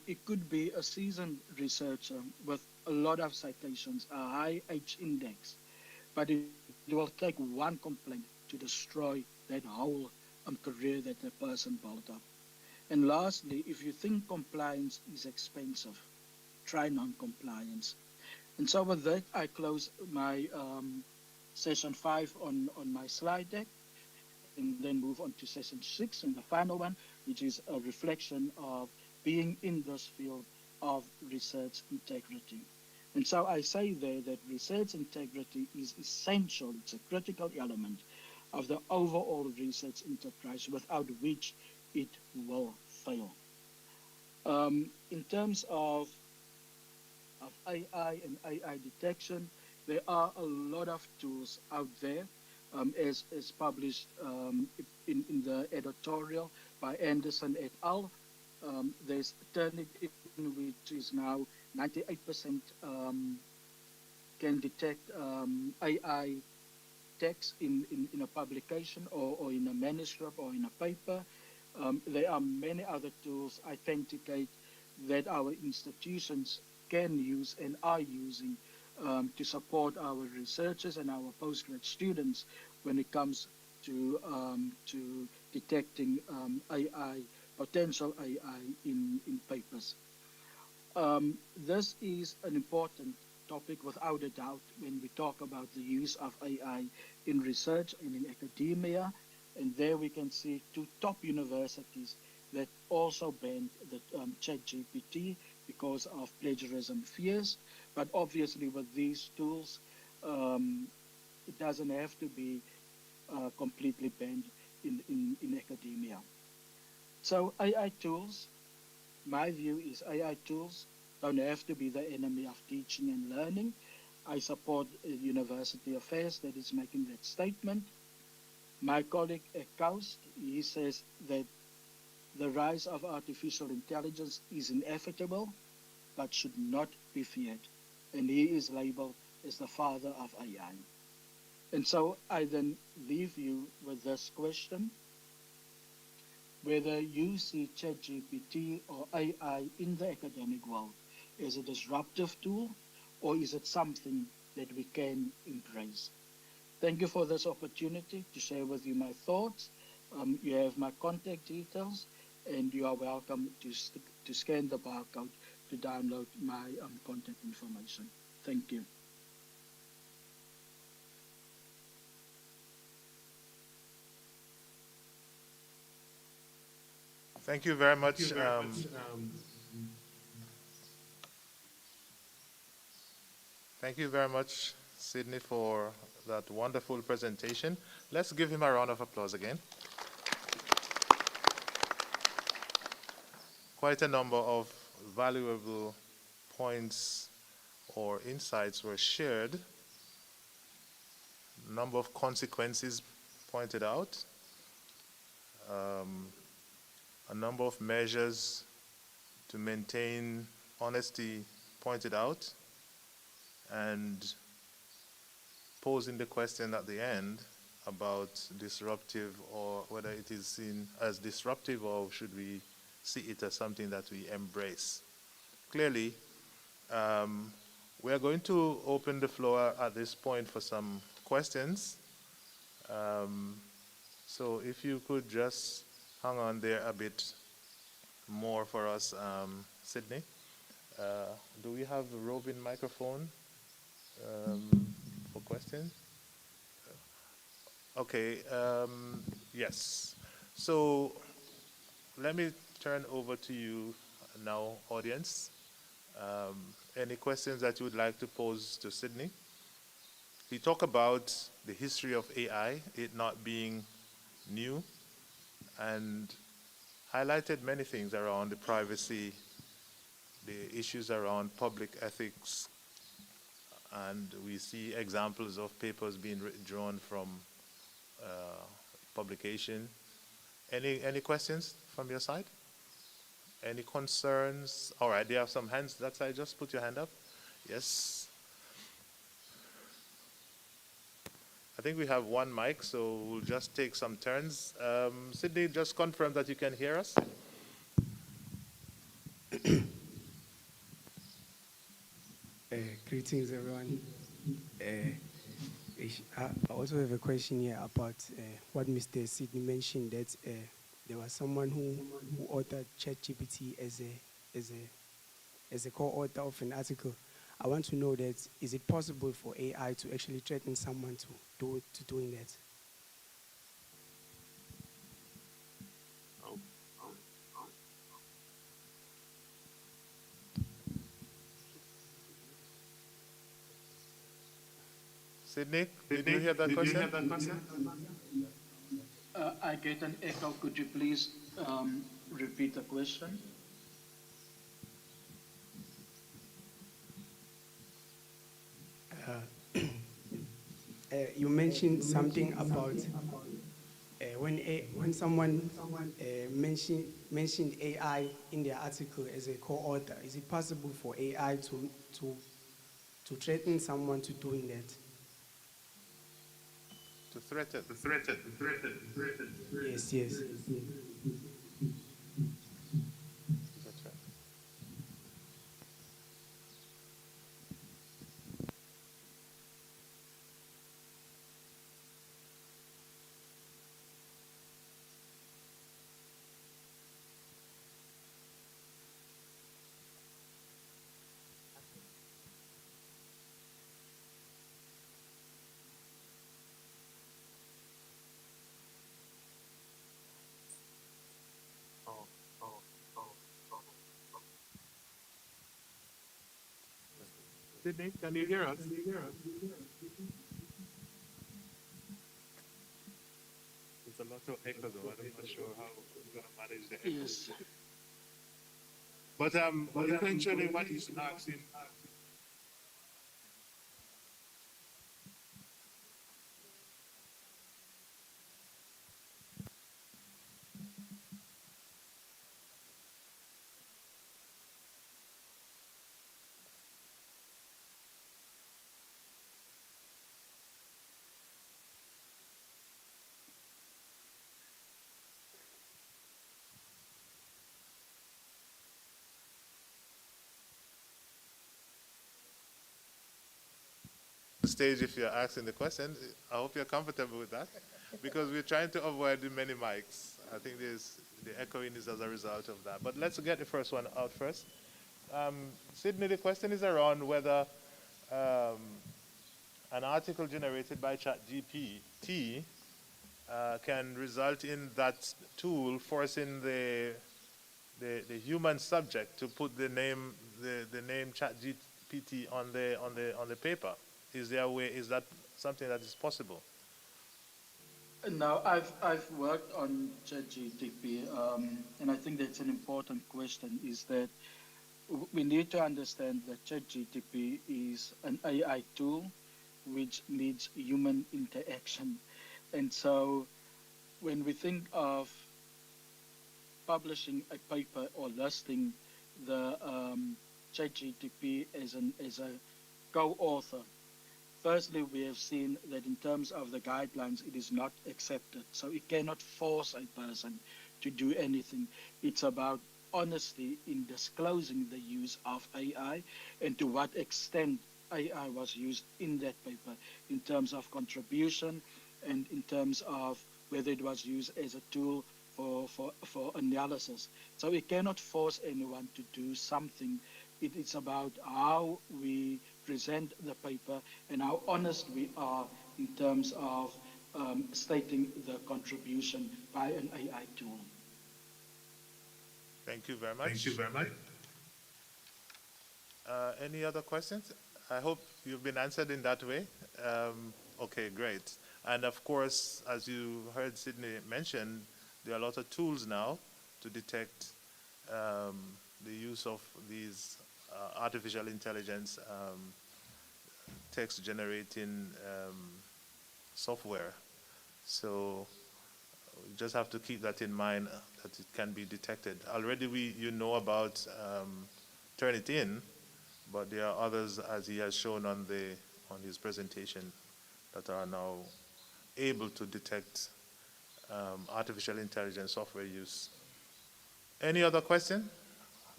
It could be a seasoned researcher with a lot of citations, a high H index, but it will take one complaint to destroy that whole career that the person built up. And lastly, if you think compliance is expensive, try non-compliance. And so with that, I close my session 5 on my slide deck, and then move on to session 6 and the final one, which is a reflection of being in this field of research integrity. And so I say there that research integrity is essential, it's a critical element of the overall research enterprise, without which it will fail. In terms of AI and AI detection, there are a lot of tools out there, as published in the editorial by Anderson et al. There's Turnitin, which is now 98% can detect AI text in a publication or in a manuscript or in a paper. There are many other tools, Authenticate, that our institutions can use and are using to support our researchers and our postgrad students when it comes to detecting AI, potential AI in papers. This is an important topic without a doubt when we talk about the use of AI in research and in academia. And there we can see 2 top universities that also banned the ChatGPT because of plagiarism fears. But obviously, with these tools, um, it doesn't have to be completely banned in academia. So AI tools, my view is AI tools don't have to be the enemy of teaching and learning. I support University Affairs that is making that statement. My colleague Ekaust, he says that the rise of artificial intelligence is inevitable but should not be feared. And he is labeled as the father of AI. And so I then leave you with this question: whether you see ChatGPT or AI in the academic world as a disruptive tool, or is it something that we can embrace? Thank you for this opportunity to share with you my thoughts. You have my contact details, and you are welcome to scan the barcode to download my contact information. Thank you. Thank you very much. Thank you very much, Sydney, for that wonderful presentation. Let's give him a round of applause again. Quite a number of valuable points or insights were shared. A number of consequences pointed out. A number of measures to maintain honesty pointed out, and posing the question at the end about disruptive, or whether it is seen as disruptive or should we see it as something that we embrace. Clearly, we are going to open the floor at this point for some questions. So if you could just hang on there a bit more for us, Sydney. Do we have a roving microphone for questions? Okay, yes. So let me turn over to you now, audience. Any questions that you would like to pose to Sydney? He talked about the history of AI, it not being new, and highlighted many things around the privacy, the issues around public ethics, and we see examples of papers being withdrawn from publication. Any questions from your side? Any concerns? All right, there are some hands that side. Just put your hand up. Yes. I think we have one mic, so we'll just take some turns. Sydney, just confirm that you can hear us. Greetings, everyone. I also have a question here about what Mr. Sidney mentioned, that there was someone who authored ChatGPT as a co-author of an article. I want to know that, is it possible for AI to actually threaten someone to doing that? Sydney, did you hear that question? I get an echo. Could you please repeat the question? You mentioned something about when someone mentioned AI in their article as a co-author. Is it possible for AI to threaten someone to doing that? To threaten. Yes, yes. That's right. Sydney, can you hear us? There's a lot of echo though. I'm not sure how we're going to manage the echo. Yes. But essentially what he's asking, stage if you're asking the question. I hope you're comfortable with that, because we're trying to avoid the many mics. I think the echoing is as a result of that. But let's get the first one out first. Sydney, the question is around whether um, an article generated by ChatGPT can result in that tool forcing the human subject to put the name ChatGPT on the paper. Is there a way? Is that something that is possible? Now, I've worked on ChatGPT, and I think that's an important question. Is that we need to understand that ChatGPT is an AI tool which needs human interaction, and so when we think of publishing a paper or listing the ChatGPT as a co-author. Firstly, we have seen that in terms of the guidelines, it is not accepted. So it cannot force a person to do anything. It's about honesty in disclosing the use of AI and to what extent AI was used in that paper in terms of contribution and in terms of whether it was used as a tool for analysis. So we cannot force anyone to do something. It is about how we present the paper and how honest we are in terms of stating the contribution by an AI tool. Thank you very Thank you much. very much. Any other questions? I hope you've been answered in that way. Okay, great. And of course, as you heard Sydney mention, there are a lot of tools now to detect the use of these artificial intelligence text generating software. So we just have to keep that in mind, that it can be detected. Already you know about Turnitin, but there are others, as he has shown on his presentation, that are now able to detect artificial intelligence software use. Any other question?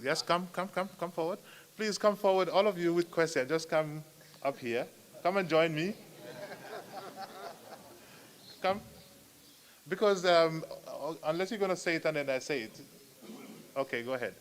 Yes, come forward. Please come forward, all of you with questions. Just come up here. Come and join me. Come. Because unless you're going to say it and then I say it. Okay, go ahead.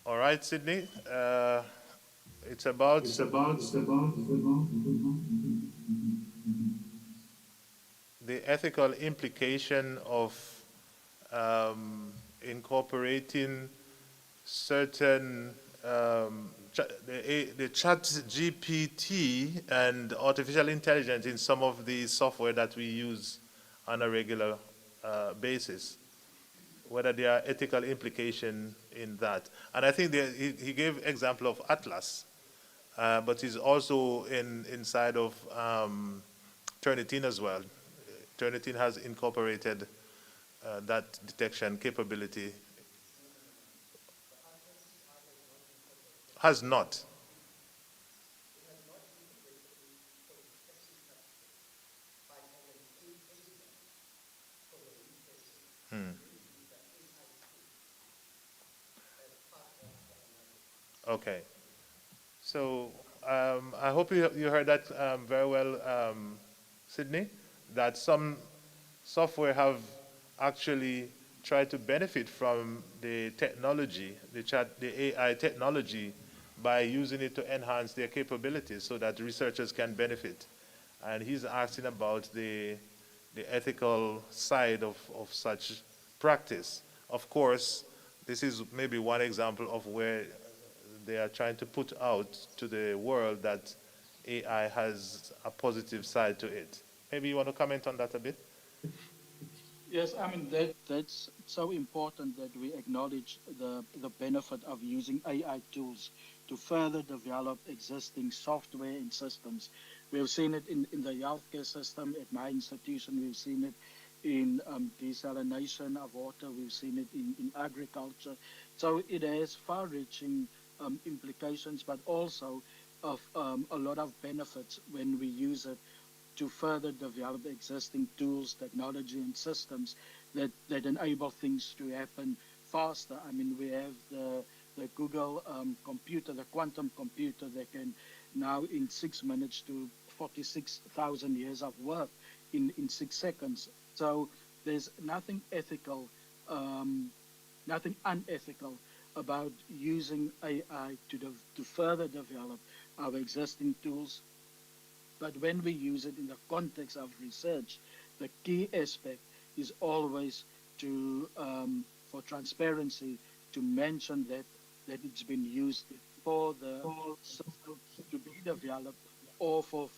All right, Sydney. It's about the ethical implication of incorporating certain the chat GPT and artificial intelligence in some of the software that we use on a regular basis, whether there are ethical implication in that. And I think he gave example of Atlas, but he's also inside of Turnitin as well. Turnitin has incorporated that detection capability. Has not. Hmm. Okay. So I hope you heard that very well, Sydney, that some software have actually tried to benefit from the technology, the AI technology, by using it to enhance their capabilities so that researchers can benefit. And he's asking about the ethical side of such practice. Of course, this is maybe one example of where they are trying to put out to the world that AI has a positive side to it. Maybe you want to comment on that a bit? Yes, I mean that's so important that we acknowledge the benefit of using AI tools to further develop existing software and systems We've seen it in the healthcare system at my institution. We've seen it in desalination of water. We've seen it in agriculture. So it has far-reaching implications, but also of a lot of benefits when we use it to further develop existing tools, technology, and systems that enable things to happen faster. I mean, we have the Google computer, the quantum computer that can now in 6 minutes do 46,000 years of work in 6 seconds. So there's nothing ethical, nothing unethical about using AI to further develop our existing tools, but when we use it in the context of research, the key aspect is always to, for transparency, to mention that it's been used for the system to be developed or for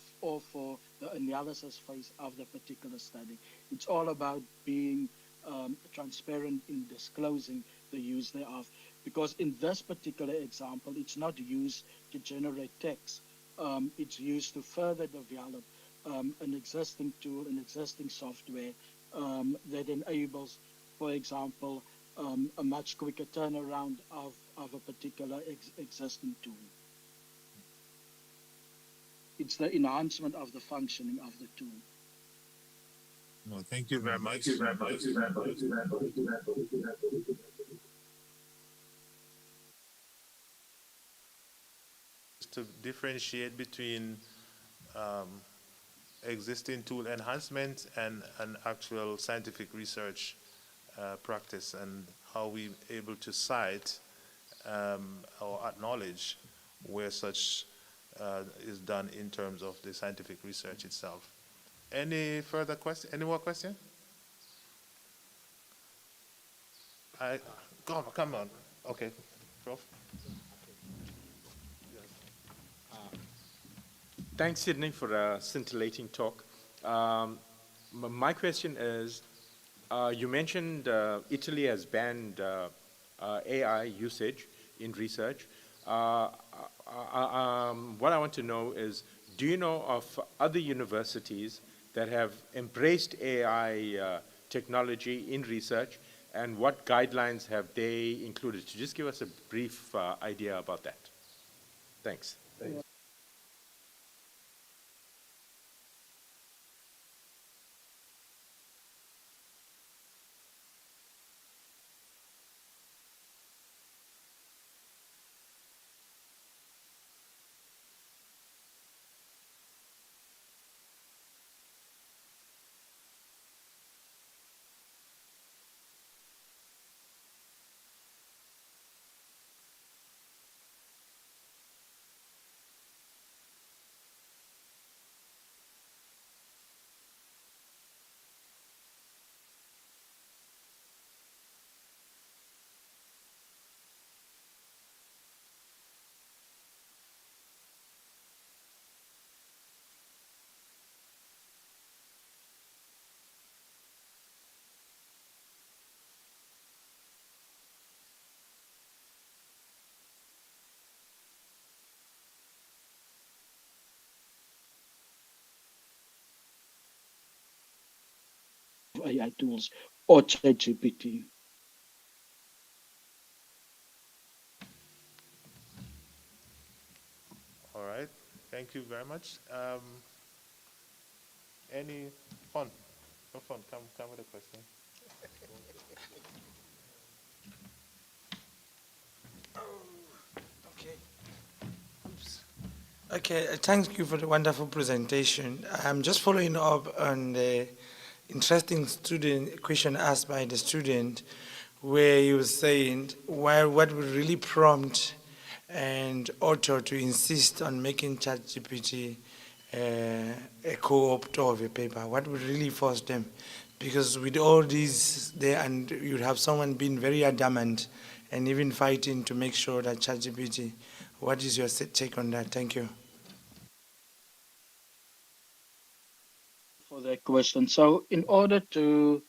the analysis phase of the particular study. It's all about being transparent in disclosing the use thereof. Because in this particular example, it's not used to generate text, it's used to further develop an existing tool, an existing software that enables, for example, a much quicker turnaround of a particular existing tool. It's the enhancement of the functioning of the tool. No, thank you very much. To differentiate between existing tool enhancement and an actual scientific research practice, and how we able to cite or acknowledge where such is done in terms of the scientific research itself. Any further question? Any more question? Come on. Okay, Prof. Thanks, Sydney, for a scintillating talk. My question is, you mentioned Italy has banned AI usage in research. What I want to know is, do you know of other universities that have embraced AI technology in research, and what guidelines have they included? So just give us a brief idea about that. Thanks. AI tools or ChatGPT. All right. Thank you very much. Any fun? No fun. Come with a question. Okay. Oops. Okay, thank you for the wonderful presentation. I'm just following up on the interesting student question asked by the student, where he was saying what would really prompt an author to insist on making ChatGPT a co-author of a paper. What would really force them? Because with all these there, and you'd have someone being very adamant and even fighting to make sure that ChatGPT. What is your take on that? Thank you. For that question. So in order to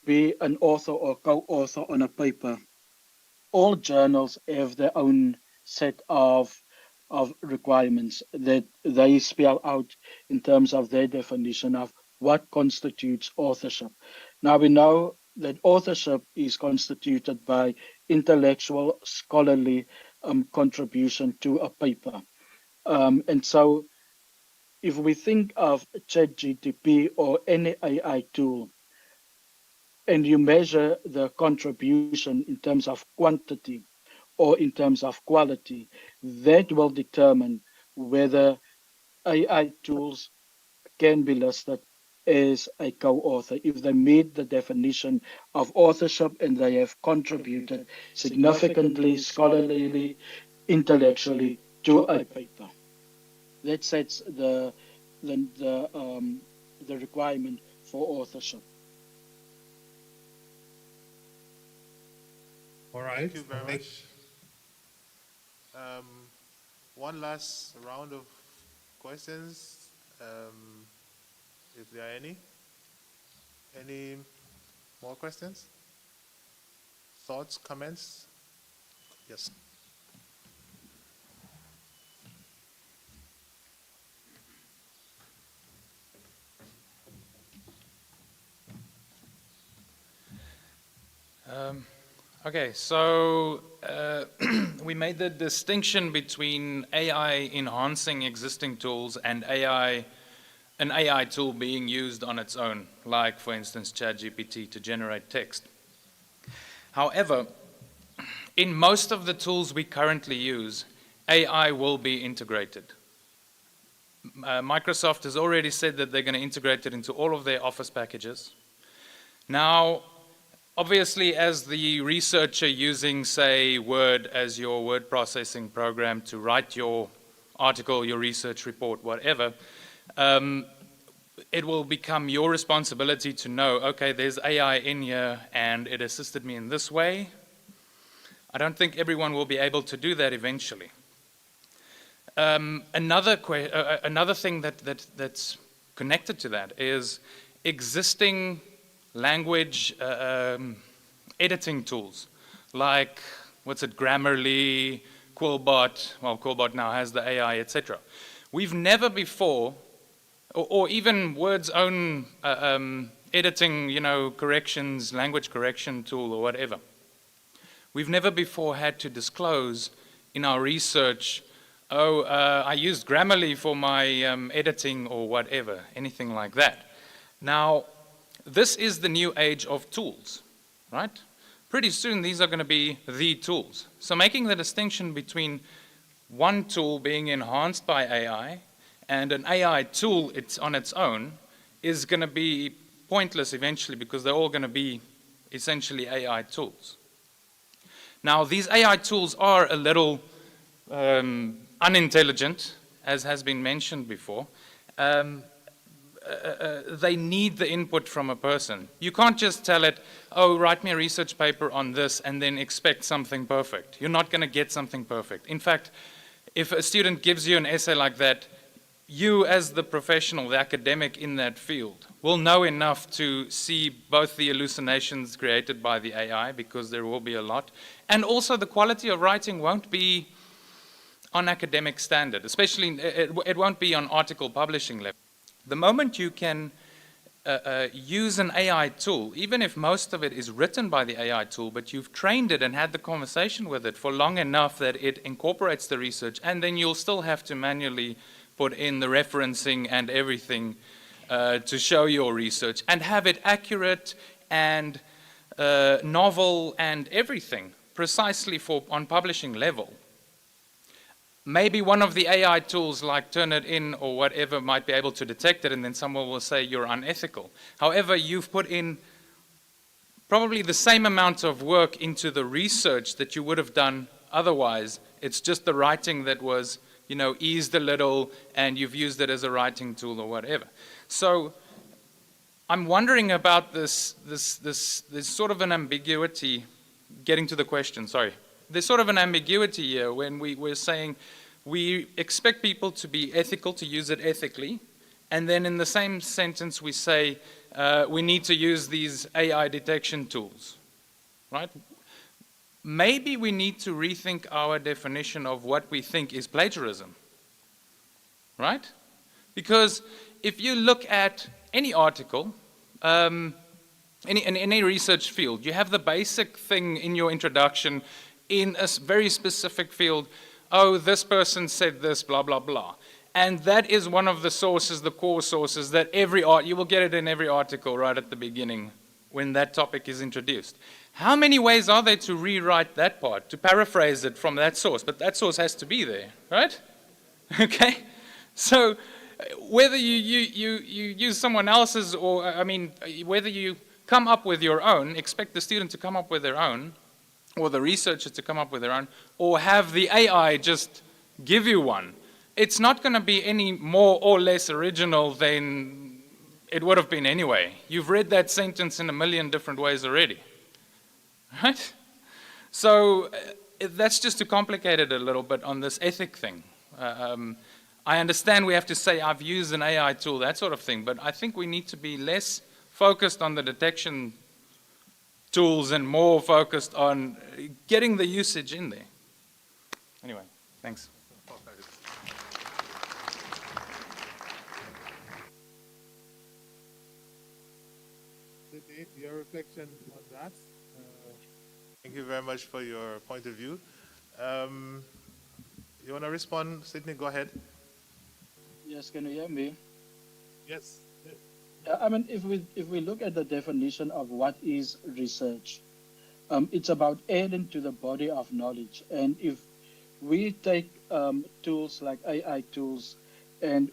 be an author or co-author on a paper, all journals have their own set of of requirements that they spell out in terms of their definition of what constitutes authorship. Now we know that authorship is constituted by intellectual, scholarly contribution to a paper. And so if we think of ChatGPT or any AI tool, and you measure the contribution in terms of quantity or in terms of quality, that will determine whether AI tools can be listed as a co-author if they meet the definition of authorship and they have contributed significantly, scholarly, intellectually to a paper. That sets the requirement for authorship. All right. Thank you very much. One last round of questions, if there are any. Any more questions? Thoughts, comments? Yes. Okay, so we made the distinction between AI enhancing existing tools and an AI tool being used on its own, like, for instance, ChatGPT to generate text. However, in most of the tools we currently use, AI will be integrated. Microsoft has already said that they're going to integrate it into all of their Office packages. Now, obviously, as the researcher using, say, Word as your word processing program to write your article, your research report, whatever, it will become your responsibility to know, okay, there's AI in here and it assisted me in this way. I don't think everyone will be able to do that eventually. Another thing that's connected to that is existing language editing tools, like, Grammarly, Quillbot. Well, Quillbot now has the AI, etc. We've never before, or even Word's own editing, corrections, language correction tool or whatever. We've never before had to disclose in our research, I used Grammarly for my editing or whatever, anything like that. Now, this is the new age of tools, right? Pretty soon these are going to be the tools. So making the distinction between one tool being enhanced by AI and an AI tool on its own is going to be pointless eventually, because they're all going to be essentially AI tools. Now, these AI tools are a little unintelligent, as has been mentioned before. They need the input from a person. You can't just tell it, oh, write me a research paper on this, and then expect something perfect. You're not going to get something perfect. In fact, if a student gives you an essay like that, you as the professional, the academic in that field, will know enough to see both the hallucinations created by the AI, because there will be a lot, and also the quality of writing won't be on academic standard, especially, it won't be on article publishing level. The moment you can use an AI tool, even if most of it is written by the AI tool, but you've trained it and had the conversation with it for long enough that it incorporates the research, and then you'll still have to manually put in the referencing and everything to show your research, and have it accurate and novel and everything, precisely on publishing level. Maybe one of the AI tools like Turnitin or whatever might be able to detect it, and then someone will say you're unethical. However, you've put in probably the same amount of work into the research that you would have done otherwise. It's just the writing that was, eased a little, and you've used it as a writing tool or whatever. So I'm wondering about this sort of an ambiguity, getting to the question, sorry. There's sort of an ambiguity here when we're saying we expect people to be ethical, to use it ethically, and then in the same sentence we say we need to use these AI detection tools, right? maybe we need to rethink our definition of what we think is plagiarism, right? Because if you look at any article, in any research field, you have the basic thing in your introduction in a very specific field. Oh, this person said this, blah, blah, blah. And that is one of the sources, the core sources, that you will get it in every article right at the beginning when that topic is introduced. How many ways are there to rewrite that part, to paraphrase it from that source? But that source has to be there, right? Okay? So whether you use someone else's, or, whether you come up with your own, expect the student to come up with their own, or the researcher to come up with their own, or have the AI just give you one, it's not going to be any more or less original than it would have been anyway. You've read that sentence in a million different ways already, right? So that's just to complicate it a little bit on this ethic thing. I understand we have to say, I've used an AI tool, that sort of thing, but I think we need to be less focused on the detection tools and more focused on getting the usage in there. Anyway, thanks. Sydney, your reflection on that? Thank you very much for your point of view. You want to respond, Sydney? Go ahead. Yes, can you hear me? Yes. Yeah, I mean, if we look at the definition of what is research, it's about adding to the body of knowledge. And if we take tools like AI tools, and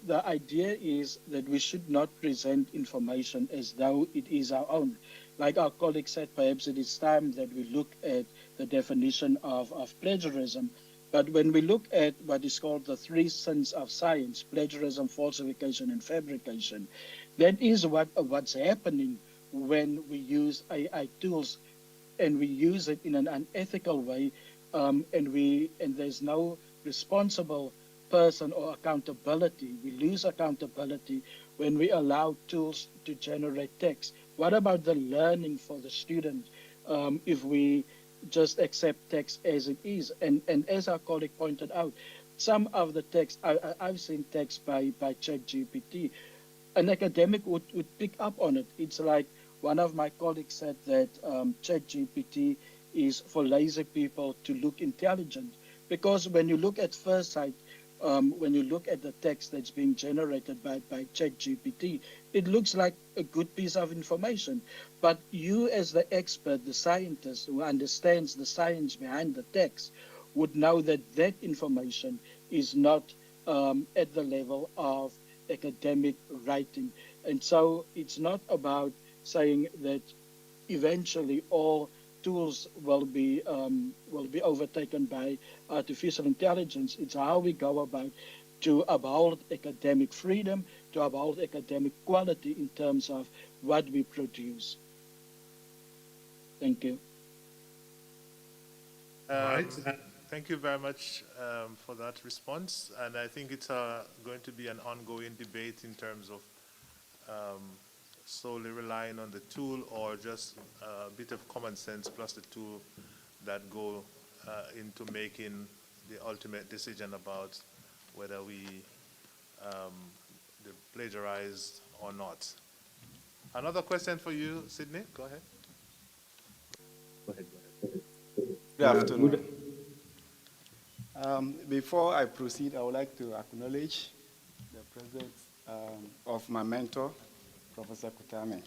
the idea is that we should not present information as though it is our own. Like our colleague said, perhaps it is time that we look at the definition of plagiarism. But when we look at what is called the three sins of science, plagiarism, falsification, and fabrication, that is what's happening when we use AI tools and we use it in an unethical way, and there's no responsible person or accountability. We lose accountability when we allow tools to generate text. What about the learning for the student if we just accept text as it is? And as our colleague pointed out, some of the text, I've seen text by ChatGPT. An academic would pick up on it. It's like one of my colleagues said that ChatGPT is for lazy people to look intelligent. Because when you look at first sight, when you look at the text that's being generated by ChatGPT, it looks like a good piece of information. But you as the expert, the scientist who understands the science behind the text, would know that that information is not at the level of academic writing. And so it's not about saying that eventually all tools will be overtaken by artificial intelligence. It's how we go about to uphold academic freedom, to uphold academic quality in terms of what we produce. Thank you. Thank you very much for that response. And I think it's going to be an ongoing debate in terms of solely relying on the tool or just a bit of common sense plus the tool that go into making the ultimate decision about whether we plagiarized or not. Another question for you, Sydney. Go ahead. Good afternoon. Before I proceed, I would like to acknowledge the presence of my mentor, Professor Kutame,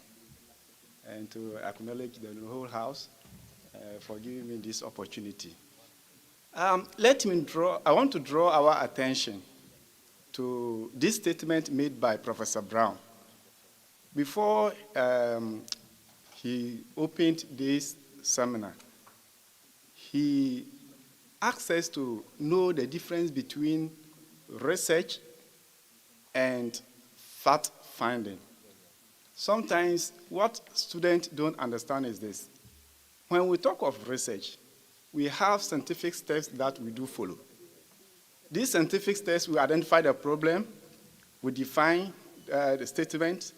and to acknowledge the whole House for giving me this opportunity. I want to draw our attention to this statement made by Professor Brown. Before he opened this seminar, he asked us to know the difference between research and fact-finding. Sometimes what students don't understand is this. When we talk of research, we have scientific steps that we do follow. These scientific steps, we identify the problem, we define the statement,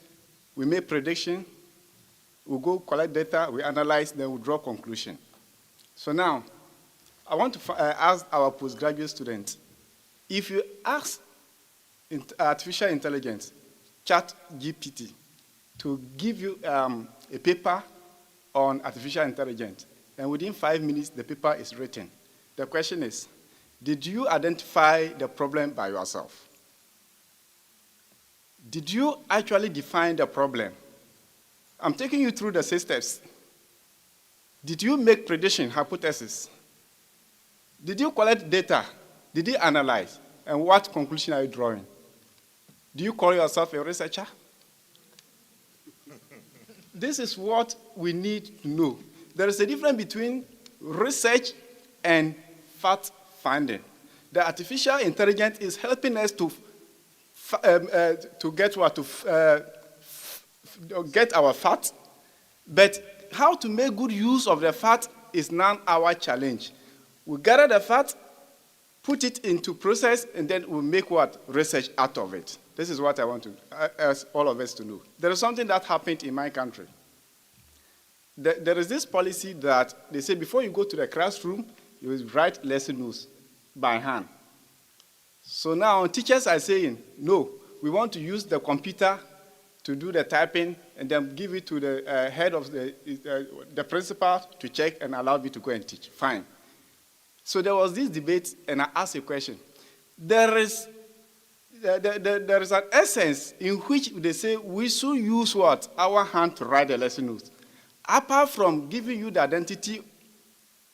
we make prediction, we go collect data, we analyze, then we draw conclusion. So now, I want to ask our postgraduate students, if you ask artificial intelligence, chat GPT, to give you a paper on artificial intelligence, and within 5 minutes, the paper is written. The question is, did you identify the problem by yourself? Did you actually define the problem? I'm taking you through the 6 steps. Did you make prediction, hypothesis? Did you collect data? Did you analyze? And what conclusion are you drawing? Do you call yourself a researcher? This is what we need to know. There is a difference between research and fact finding. The artificial intelligence is helping us to get our facts, but how to make good use of the fact is now our challenge. We gather the fact, put it into process, and then we make what? Research out of it. This is what I want to ask all of us to know. There is something that happened in my country. There is this policy that they say before you go to the classroom, you will write lesson notes by hand. So now teachers are saying, no, we want to use the computer to do the typing and then give it to the head of the principal to check and allow me to go and teach. Fine. So there was this debate, and I asked a question. There is an essence in which they say we should use what? Our hand to write the lesson notes. Apart from giving you the identity,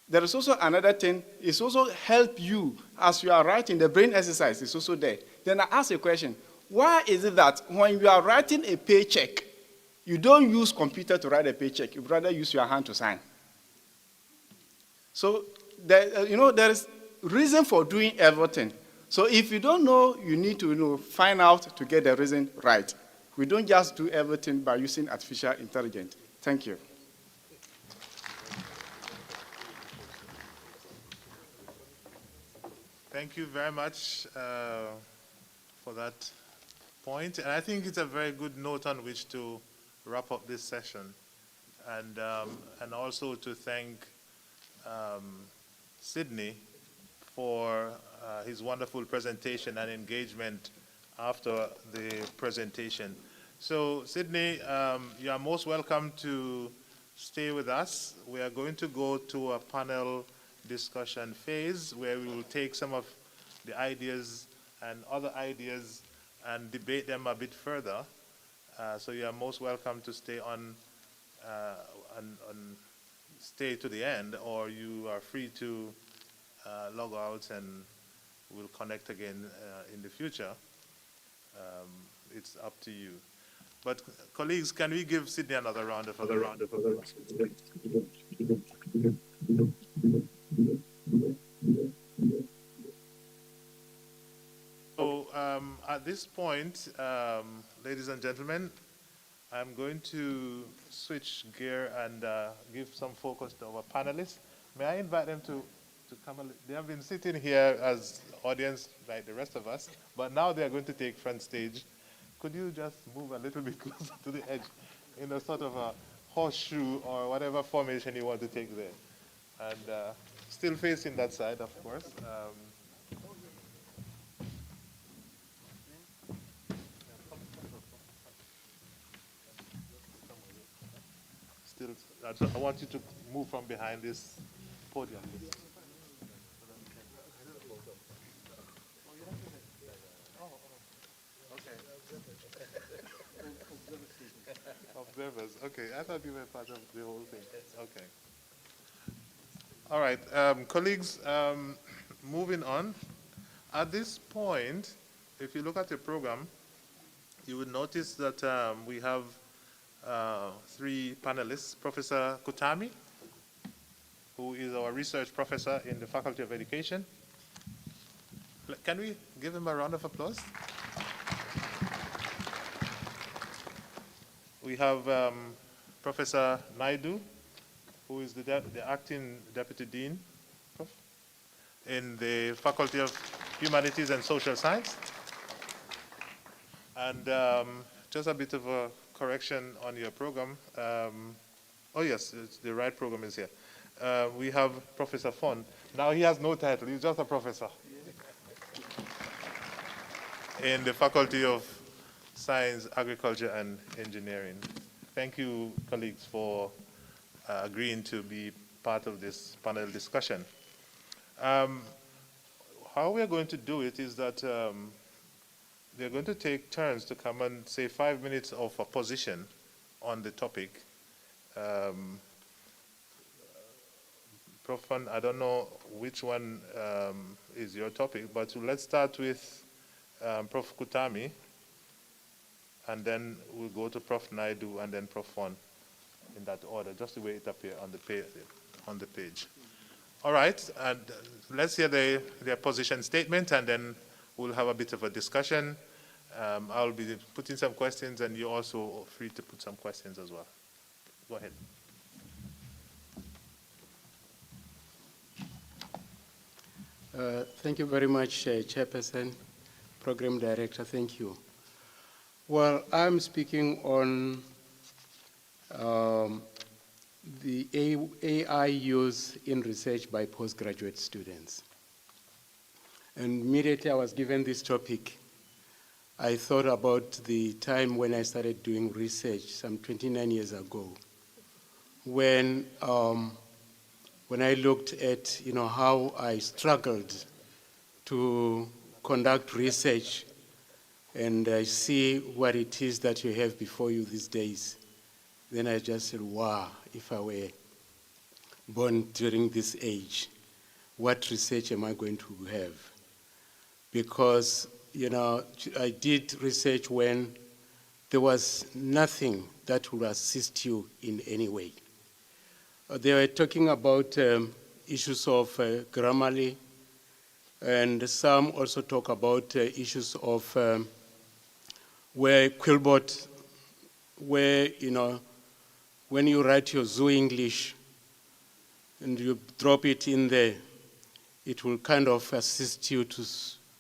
there is also another thing. It's also help you as you are writing. The brain exercise is also there. Then I ask a question. Why is it that when you are writing a paycheck, you don't use computer to write a paycheck? You rather use your hand to sign. So, there is reason for doing everything. So if you don't know, you need to find out to get the reason right. We don't just do everything by using artificial intelligence. Thank you. Thank you very much for that point. And I think it's a very good note on which to wrap up this session. And also to thank Sydney for his wonderful presentation and engagement after the presentation. So, Sydney, you are most welcome to stay with us. We are going to go to a panel discussion phase where we will take some of the ideas and other ideas and debate them a bit further. So you are most welcome to stay on, stay to the end, or you are free to log out and we'll connect again in the future. It's up to you. But colleagues, can we give Sydney another round of applause? So at this point, ladies and gentlemen, I'm going to switch gear and give some focus to our panelists. May I invite them to come? They have been sitting here as audience like the rest of us, but now they are going to take front stage. Could you just move a little bit closer to the edge in a sort of a horseshoe or whatever formation you want to take there? And still facing that side, of course. I want you to move from behind this podium. Observers. Okay, I thought you were part of the whole thing. Okay. All right, colleagues, moving on. At this point, if you look at the program, you would notice that we have 3 panelists. Professor Kutami, who is our research professor in the Faculty of Education. Can we give him a round of applause? We have Professor Naidu, who is the acting deputy dean in the Faculty of Humanities and Social Science. And just a bit of a correction on your program. Oh yes, the right program is here. we have Professor Fon. Now he has no title, he's just a professor in the Faculty of Science, Agriculture, and Engineering. Thank you, colleagues, for agreeing to be part of this panel discussion. How we are going to do it is that they're going to take turns to come and say 5 minutes of a position on the topic. Prof. Fon, I don't know which one is your topic, but let's start with Prof. Kutami, and then we'll go to Prof. Naidu, and then Prof. Fon, in that order, just the way it appears on the page. All right, and let's hear their position statement, and then we'll have a bit of a discussion. I'll be putting some questions, and you're also free to put some questions as well. Go ahead. Thank you very much, Chairperson, Program Director, thank you. Well, I'm speaking on the AI use in research by postgraduate students. And immediately I was given this topic, I thought about the time when I started doing research some 29 years ago, when I looked at how I struggled to conduct research, and I see what it is that you have before you these days, then I just said, wow, if I were born during this age, what research am I going to have? Because, I did research when there was nothing that would assist you in any way. They were talking about issues of Grammarly, and some also talk about issues of where Quillbot, where, when you write your zoo English and you drop it in there, it will kind of assist you to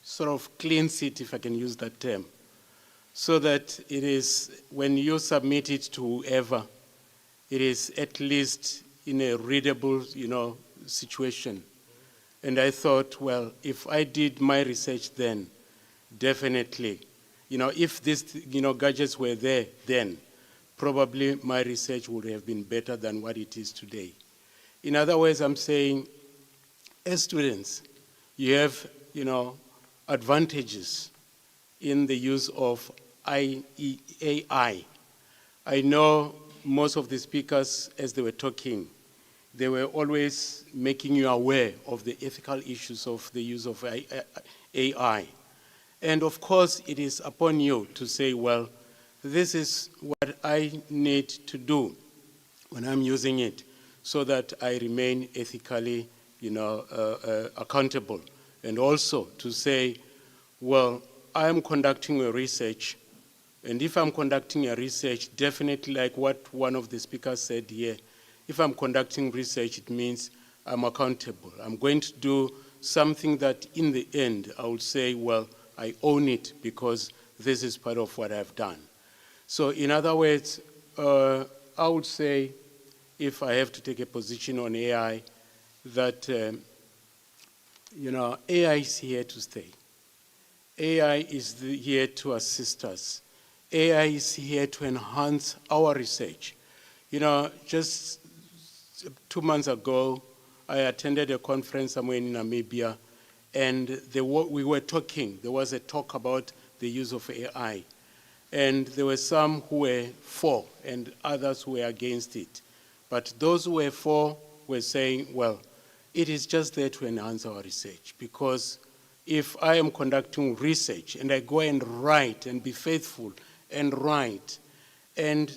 sort of cleanse it, if I can use that term, so that it is, when you submit it to whoever, it is at least in a readable, situation. And I thought, well, if I did my research then, definitely, if these, gadgets were there then, probably my research would have been better than what it is today. In other words, I'm saying, as students, you have, advantages in the use of AI. I know most of the speakers, as they were talking, they were always making you aware of the ethical issues of the use of AI. And of course, it is upon you to say, well, this is what I need to do when I'm using it so that I remain ethically, accountable. And also to say, well, I'm conducting a research, and if I'm conducting a research, definitely like what one of the speakers said here, if I'm conducting research, it means I'm accountable. I'm going to do something that in the end, I would say, well, I own it because this is part of what I've done. So in other words, I would say, if I have to take a position on AI, that, AI is here to stay. AI is here to assist us. AI is here to enhance our research. Just 2 months ago, I attended a conference somewhere in Namibia, and we were talking, there was a talk about the use of AI. And there were some who were for, and others who were against it. But those who were for were saying, well, it is just there to enhance our research, because if I am conducting research and I go and write and be faithful and write and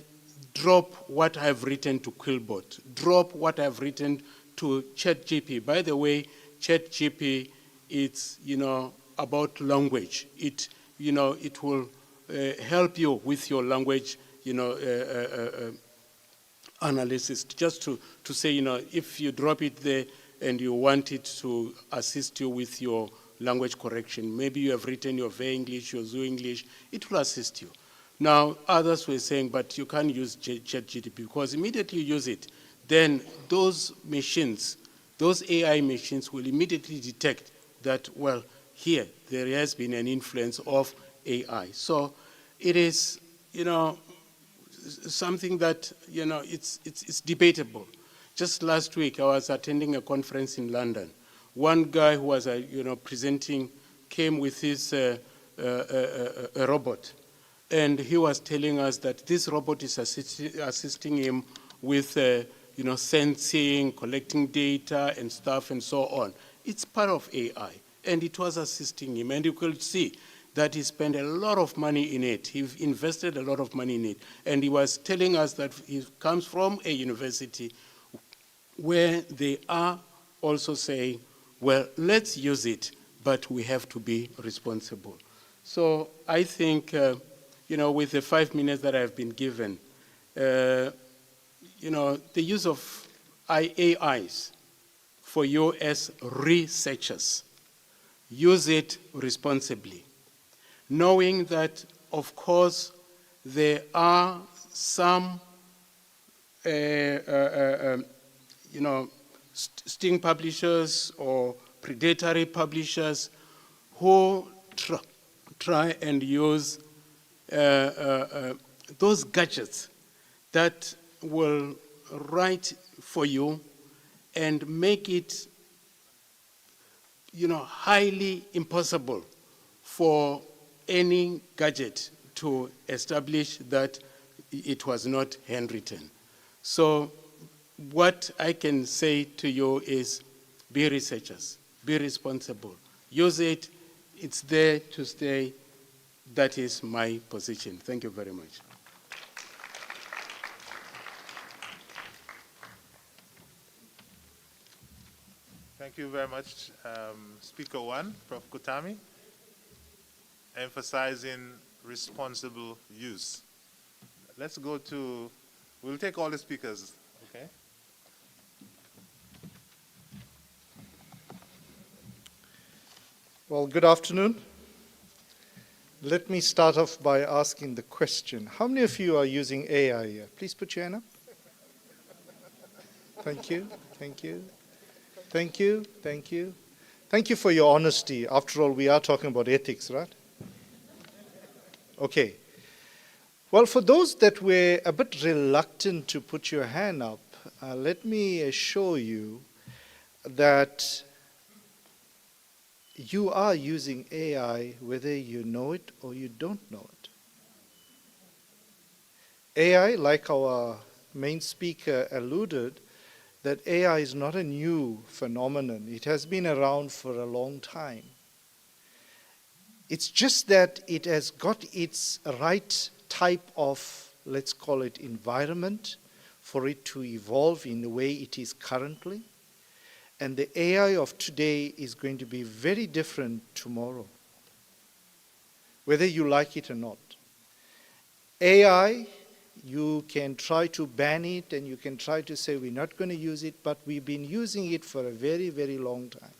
drop what I've written to Quillbot, drop what I've written to ChatGPT. By the way, ChatGPT, it's, about language. It will help you with your language, analysis. Just to say, if you drop it there and you want it to assist you with your language correction, maybe you have written your Ve English, your Zoo English, it will assist you. Now, others were saying, but you can't use ChatGPT because immediately you use it, then those machines, those AI machines will immediately detect that, well, here, there has been an influence of AI. So it is, something that, it's debatable. Just last week, I was attending a conference in London. One guy who was, presenting came with his a robot, and he was telling us that this robot is assisting him with, sensing, collecting data and stuff and so on. It's part of AI, and it was assisting him, and you could see that he spent a lot of money in it. He invested a lot of money in it, and he was telling us that he comes from a university where they are also saying, well, let's use it, but we have to be responsible. So I think, with the 5 minutes that I've been given, the use of AIs for you as researchers, use it responsibly, knowing that, of course, there are some sting publishers or predatory publishers who try and use those gadgets that will write for you and make it, highly impossible for any gadget to establish that it was not handwritten. So what I can say to you is be researchers, be responsible, use it, it's there to stay. That is my position. Thank you very much. Thank you very much, Speaker 1, Prof. Kutami, emphasizing responsible use. Let's go to, we'll take all the speakers, okay? Well, good afternoon. Let me start off by asking the question. How many of you are using AI here? Please put your hand up. Thank you, thank you, thank you, thank you. Thank you for your honesty. After all, we are talking about ethics, right? Okay. Well, for those that were a bit reluctant to put your hand up, let me assure you that you are using AI whether you know it or you don't know it. AI, like our main speaker alluded, that AI is not a new phenomenon. It has been around for a long time. It's just that it has got its right type of, let's call it, environment for it to evolve in the way it is currently. And the AI of today is going to be very different tomorrow, whether you like it or not. AI, you can try to ban it and you can try to say we're not going to use it, but we've been using it for a very, very long time.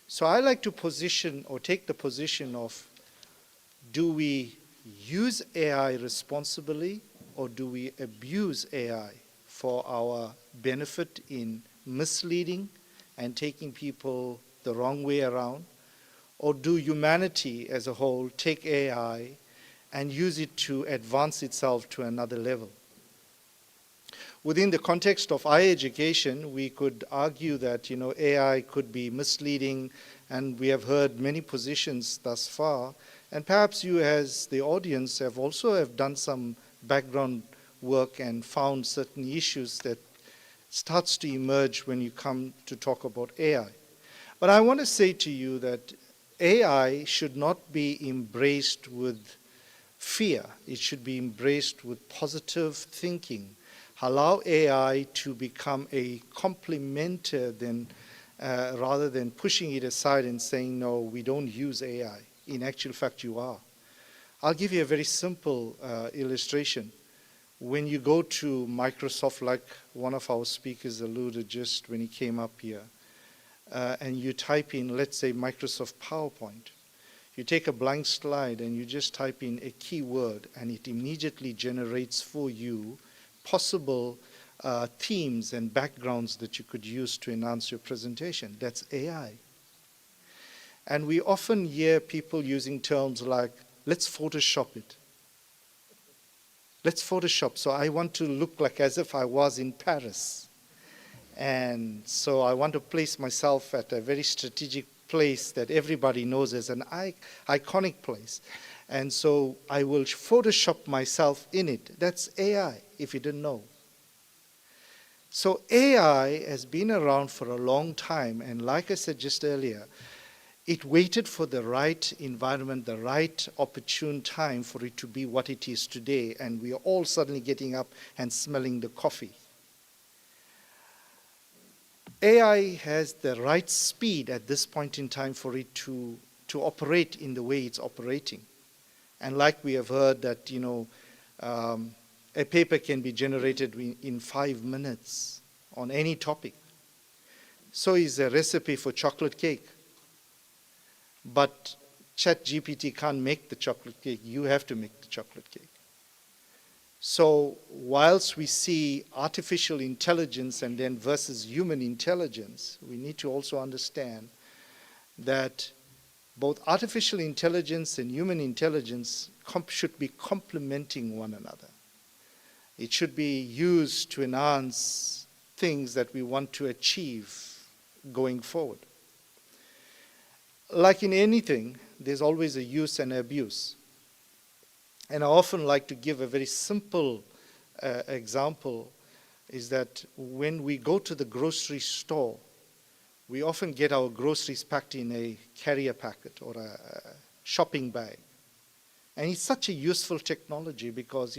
So I like to position or take the position of, do we use AI responsibly or do we abuse AI for our benefit in misleading and taking people the wrong way around? Or do humanity as a whole take AI and use it to advance itself to another level? Within the context of higher education, we could argue that AI could be misleading, and we have heard many positions thus far. And perhaps you as the audience have also done some background work and found certain issues that starts to emerge when you come to talk about AI. But I want to say to you that AI should not be embraced with fear. It should be embraced with positive thinking. Allow AI to become a complementer rather than pushing it aside and saying, no, we don't use AI. In actual fact, you are. I'll give you a very simple illustration. When you go to Microsoft, like one of our speakers alluded just when he came up here, and you type in, let's say, Microsoft PowerPoint, you take a blank slide and you just type in a keyword and it immediately generates for you possible themes and backgrounds that you could use to enhance your presentation. That's AI. And we often hear people using terms like, let's Photoshop it. Let's Photoshop. So I want to look like as if I was in Paris. And so I want to place myself at a very strategic place that everybody knows as an iconic place. And so I will Photoshop myself in it. That's AI, if you didn't know. So AI has been around for a long time. And like I said just earlier, it waited for the right environment, the right opportune time for it to be what it is today. And we are all suddenly getting up and smelling the coffee. AI has the right speed at this point in time for it to operate in the way it's operating. And like we have heard that, a paper can be generated in 5 minutes on any topic. So is a recipe for chocolate cake. But ChatGPT can't make the chocolate cake. You have to make the chocolate cake. So whilst we see artificial intelligence and then versus human intelligence, we need to also understand that both artificial intelligence and human intelligence should be complementing one another. It should be used to enhance things that we want to achieve going forward. Like in anything, there's always a use and abuse. And I often like to give a very simple example, is that when we go to the grocery store, we often get our groceries packed in a carrier packet or a shopping bag. And it's such a useful technology because,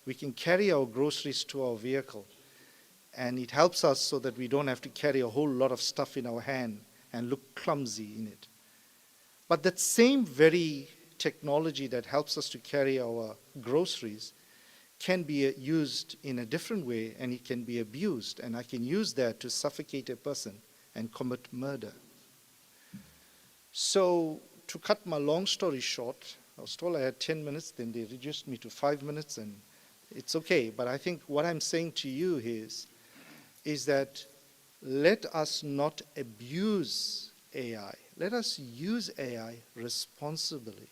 we can carry our groceries to our vehicle. And it helps us so that we don't have to carry a whole lot of stuff in our hand and look clumsy in it. But that same very technology that helps us to carry our groceries can be used in a different way, and it can be abused. And I can use that to suffocate a person and commit murder. So to cut my long story short, I was told I had 10 minutes, then they reduced me to 5 minutes, and it's okay. But I think what I'm saying to you is that let us not abuse AI. Let us use AI responsibly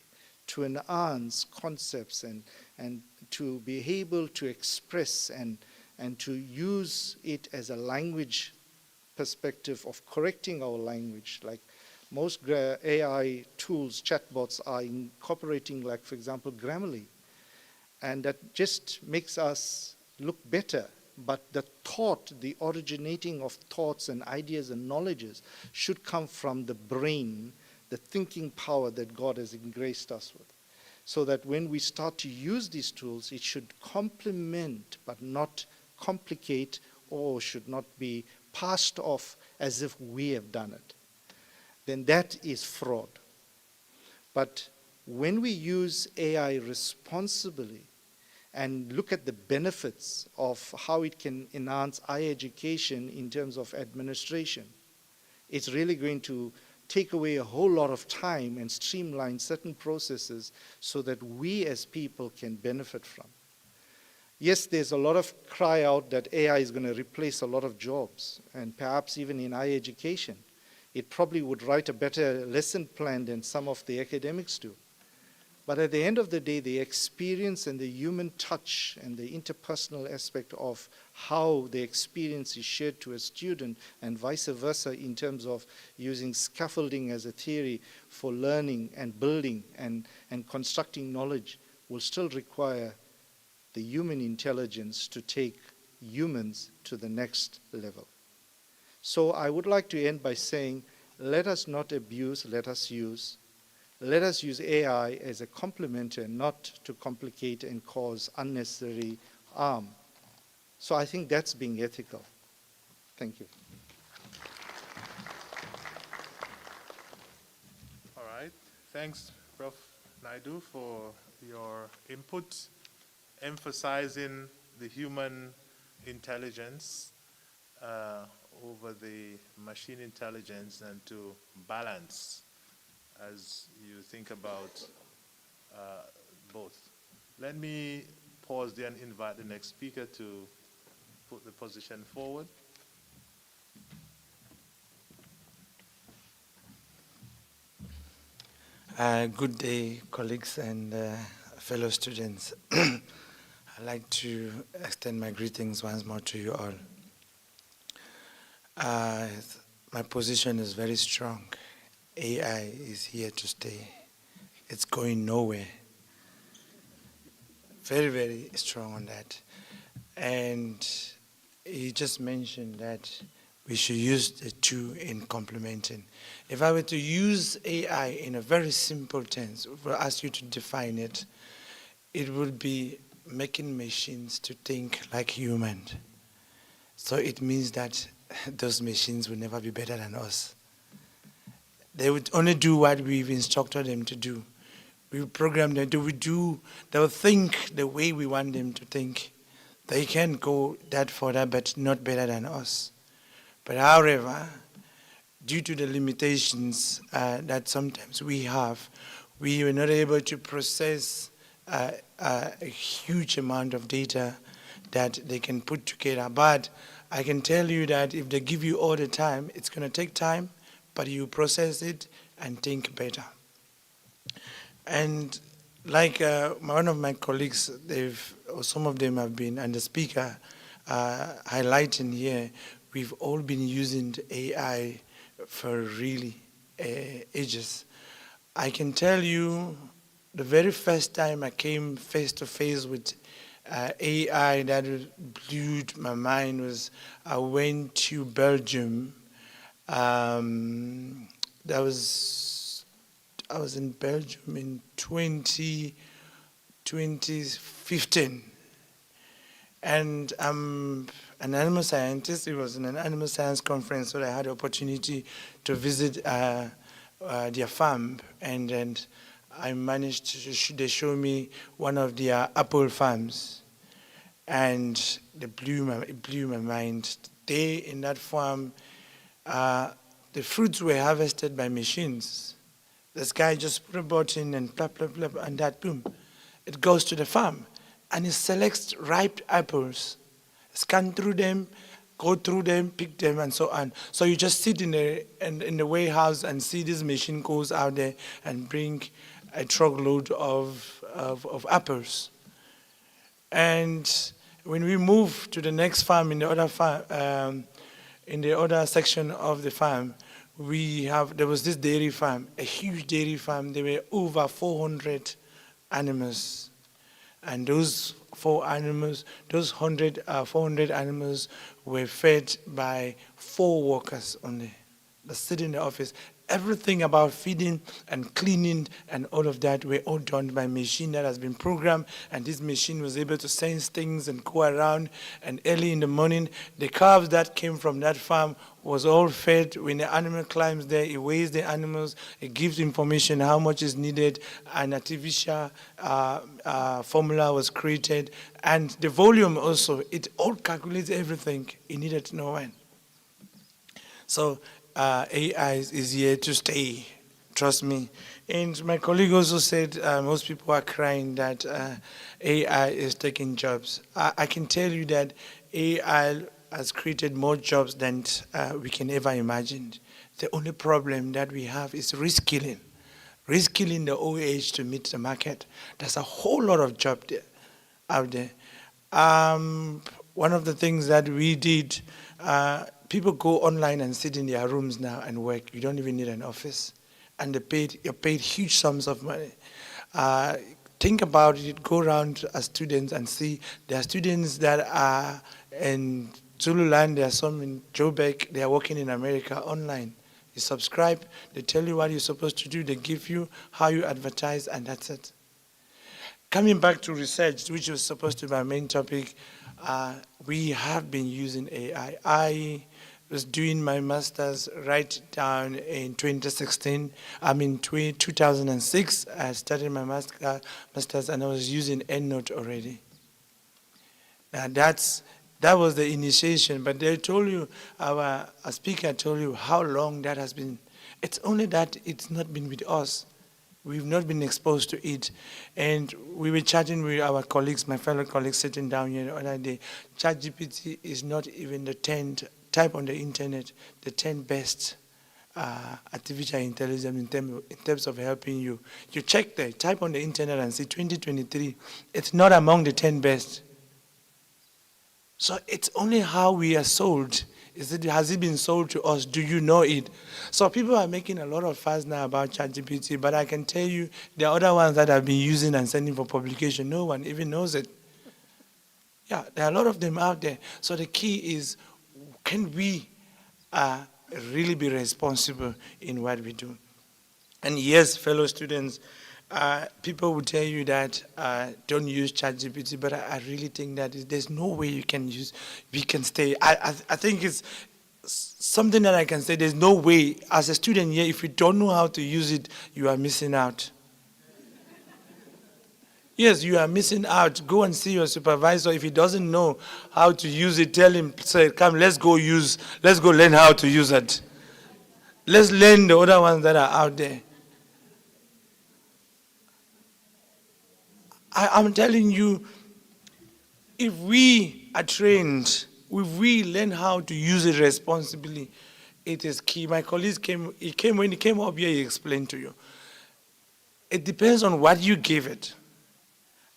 to enhance concepts and to be able to express and to use it as a language perspective of correcting our language. Like most AI tools, chatbots are incorporating, like, for example, Grammarly. And that just makes us look better. But the thought, the originating of thoughts and ideas and knowledges should come from the brain, the thinking power that God has graced us with. So that when we start to use these tools, it should complement but not complicate, or should not be passed off as if we have done it. Then that is fraud. But when we use AI responsibly and look at the benefits of how it can enhance higher education in terms of administration, it's really going to take away a whole lot of time and streamline certain processes so that we as people can benefit from. Yes, there's a lot of cry out that AI is going to replace a lot of jobs, and perhaps even in higher education. It probably would write a better lesson plan than some of the academics do. But at the end of the day, the experience and the human touch and the interpersonal aspect of how the experience is shared to a student and vice versa in terms of using scaffolding as a theory for learning and building and constructing knowledge will still require the human intelligence to take humans to the next level. So I would like to end by saying, let us not abuse, let us use. Let us use AI as a complement and not to complicate and cause unnecessary harm. So I think that's being ethical. Thank you. All right. Thanks, Prof. Naidu, for your input, emphasizing the human intelligence over the machine intelligence, and to balance as you think about both. Let me pause there and invite the next speaker to put the position forward. Good day, colleagues and fellow students. I'd like to extend my greetings once more to you all. My position is very strong. AI is here to stay. It's going nowhere. Very, very strong on that. And he just mentioned that we should use the two in complementing. If I were to use AI in a very simple terms, if I ask you to define it, it would be making machines to think like humans. So it means that those machines will never be better than us. They would only do what we've instructed them to do. We program them, they'll think the way we want them to think. They can go that further, but not better than us. But however, due to the limitations that sometimes we have, we were not able to process a huge amount of data that they can put together. But I can tell you that if they give you all the time, it's going to take time, but you process it and think better. And like one of my colleagues, or some of them have been, and the speaker highlighting here, we've all been using AI for really ages. I can tell you the very first time I came face to face with AI that blew my mind was I went to Belgium. I was in Belgium in 2015. And I'm an animal scientist. It was in an animal science conference where I had the opportunity to visit their farm. And then I managed to, they showed me one of their apple farms. And it blew my mind. They, in that farm, the fruits were harvested by machines. This guy just put a button and blah, blah, blah, and that, boom, it goes to the farm. And it selects ripe apples, scan through them, go through them, pick them, and so on. So you just sit in the warehouse and see this machine goes out there and bring a truckload of apples. And when we move to the next farm in the other farm, in the other section of the farm, there was this dairy farm, a huge dairy farm. There were over 400 animals. And those 400 animals were fed by 4 workers only that sit in the office. Everything about feeding and cleaning and all of that were all done by a machine that has been programmed, and this machine was able to sense things and go around. And early in the morning, the calves that came from that farm was all fed. When the animal climbs there, it weighs the animals, it gives information how much is needed, an artificial formula was created, and the volume also, it all calculates everything. It needed to know when. So AI is here to stay, trust me. And my colleague also said most people are crying that AI is taking jobs. I can tell you that AI has created more jobs than we can ever imagine. The only problem that we have is reskilling. Reskilling the old age to meet the market. There's a whole lot of jobs out there. One of the things that we did, people go online and sit in their rooms now and work. You don't even need an office. And you're paid huge sums of money. Think about it, go around as students and see there are students that are in Zululand, there are some in Joburg, they are working in America online. You subscribe, they tell you what you're supposed to do, they give you how you advertise, and that's it. Coming back to research, which was supposed to be our main topic, we have been using AI. I was doing my master's right down in 2016. 2006, I started my master's and I was using EndNote already. Now that was the initiation, but they told you, our speaker told you how long that has been. It's only that it's not been with us. We've not been exposed to it. And we were chatting with our colleagues, my fellow colleagues sitting down here the other day. ChatGPT is not even the 10th, type on the internet, the 10 best artificial intelligence in terms of helping you. You check there, type on the internet and see 2023, it's not among the 10 best. So it's only how we are sold. Has it been sold to us? Do you know it? So people are making a lot of fuss now about ChatGPT, but I can tell you there are other ones that have been using and sending for publication. No one even knows it. Yeah, there are a lot of them out there. So the key is, can we really be responsible in what we do? And yes, fellow students, people will tell you that don't use ChatGPT, but I really think that there's no way we can stay. I think it's something that I can say, there's no way, as a student here, if you don't know how to use it, you are missing out. Yes, you are missing out. Go and see your supervisor. If he doesn't know how to use it, tell him, say, come, let's go learn how to use it. Let's learn the other ones that are out there. I'm telling you, if we are trained, if we learn how to use it responsibly, it is key. My colleagues when he came up here, he explained to you. It depends on what you give it.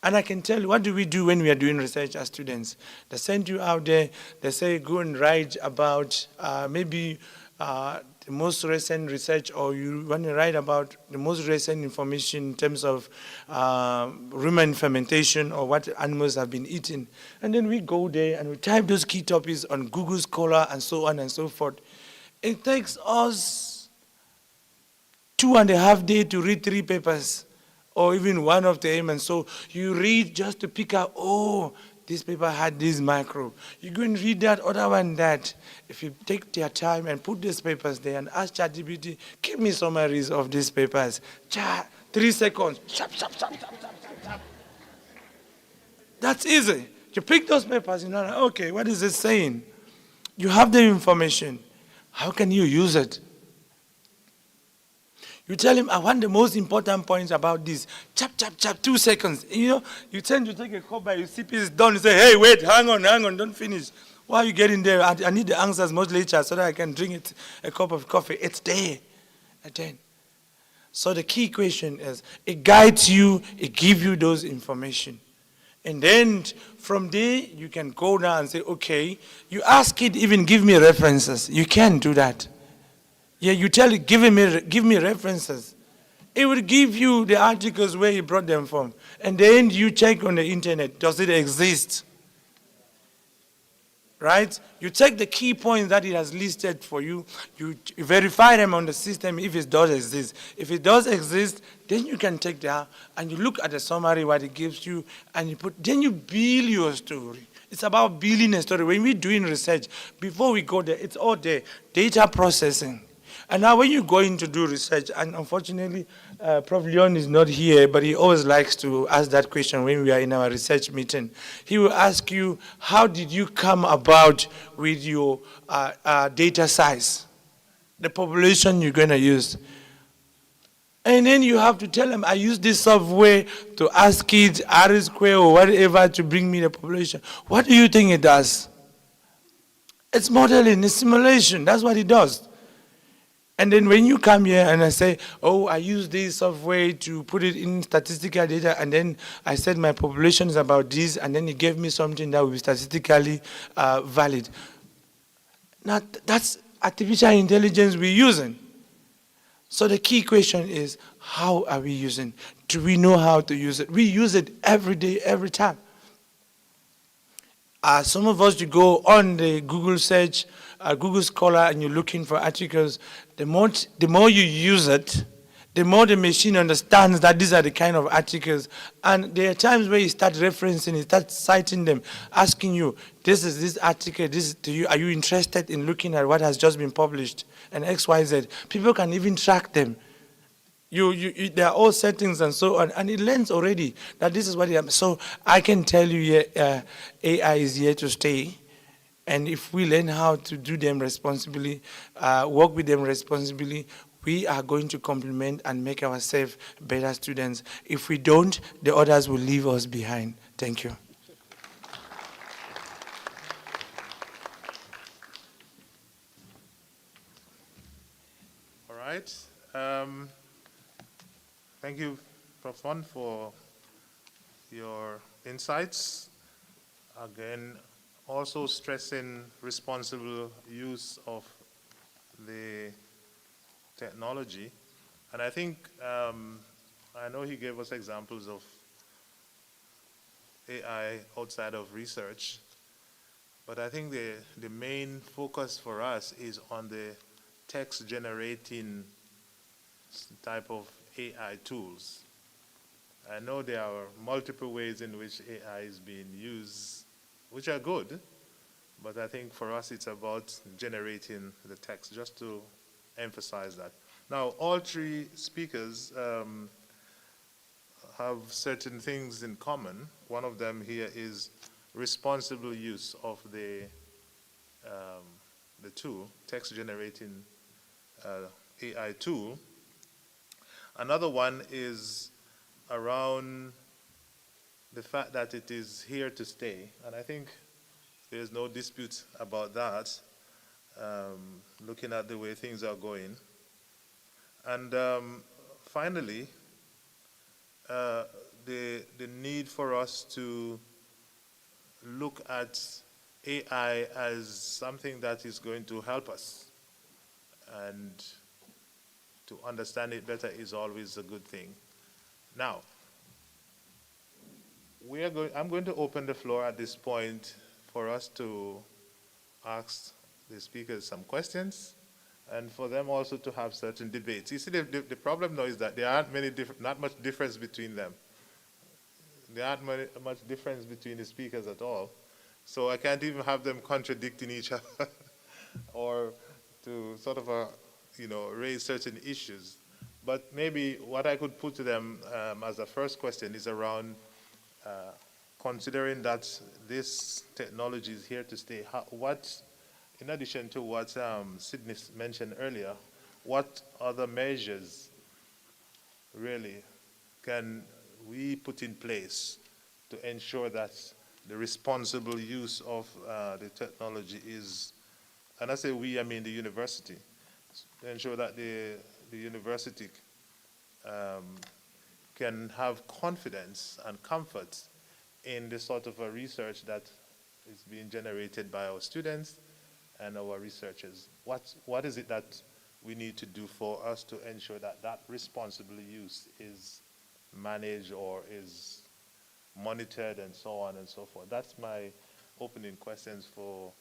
And I can tell you, what do we do when we are doing research as students? They send you out there, they say, go and write about maybe the most recent research, or you want to write about the most recent information in terms of rumen fermentation or what animals have been eating. And then we go there and we type those key topics on Google Scholar and so on and so forth. It takes us 2.5 days to read 3 papers, or even one of them. And so you read just to pick out, oh, this paper had this microbe. You go and read that, other one that. If you take your time and put these papers there and ask ChatGPT, give me summaries of these papers. 3 seconds. Chop, chop, chop, chop, chop, chop, chop. That's easy. You pick those papers, you know, okay, what is it saying? You have the information. How can you use it? You tell him, I want the most important points about this. Chap, chap, chap, 2 seconds. You know, you tend to take a cup by, you see it's done. You say, hey, wait, hang on, don't finish. Why are you getting there? I need the answers much later so that I can drink a cup of coffee. It's there. Then. So the key question is, it guides you, it gives you those information. And then from there, you can go down and say, okay, you ask it, even give me references. You can do that. Yeah, you tell it, give me references. It will give you the articles where you brought them from. And then you check on the internet, does it exist? Right? You take the key points that it has listed for you, you verify them on the system if it does exist. If it does exist, then you can take that and you look at the summary, what it gives you, and then you build your story. It's about building a story. When we're doing research, before we go there, it's all there, data processing. And now when you go in to do research, and unfortunately, Prof. Leon is not here, but he always likes to ask that question when we are in our research meeting. He will ask you, how did you come about with your data size, the population you're going to use? And then you have to tell them, I use this software to ask it R-square or whatever to bring me the population. What do you think it does? It's modeling, it's simulation. That's what it does. And then when you come here and I say, oh, I use this software to put it in statistical data, and then I said my population is about this, and then it gave me something that will be statistically valid. Now, that's artificial intelligence we're using. So the key question is, how are we using? Do we know how to use it? We use it every day, every time. Some of us, you go on the Google search, Google Scholar, and you're looking for articles. The more you use it, the more the machine understands that these are the kind of articles. And there are times where you start referencing, you start citing them, asking you, this article, are you interested in looking at what has just been published? And X, Y, Z. People can even track them. There are all settings and so on, and it learns already that this is what it is. So I can tell you, AI is here to stay. And if we learn how to do them responsibly, work with them responsibly, we are going to complement and make ourselves better students. If we don't, the others will leave us behind. Thank you. All right. Thank you, Prof. Wan, for your insights. Again, also stressing responsible use of the technology. And I think, I know he gave us examples of AI outside of research, but I think the main focus for us is on the text generating type of AI tools. I know there are multiple ways in which AI is being used, which are good, but I think for us it's about generating the text, just to emphasize that. Now, all three speakers have certain things in common. One of them here is responsible use of the tool, text generating AI tool. Another one is around the fact that it is here to stay, and I think there's no dispute about that, looking at the way things are going. And finally, the need for us to look at AI as something that is going to help us, and to understand it better is always a good thing. Now, I'm going to open the floor at this point for us to ask the speakers some questions, and for them also to have certain debates. You see, the problem now is that there aren't not much difference between them. There aren't much difference between the speakers at all. So I can't even have them contradicting each other or to sort of, raise certain issues. But maybe what I could put to them as a first question is around considering that this technology is here to stay. In addition to what Sydney mentioned earlier, what other measures really can we put in place to ensure that the responsible use of the technology is, and I say we, I mean the university, to ensure that the university can have confidence and comfort in the sort of a research that is being generated by our students and our researchers. What is it that we need to do for us to ensure that that responsible use is managed or is monitored and so on and so forth? That's my opening questions for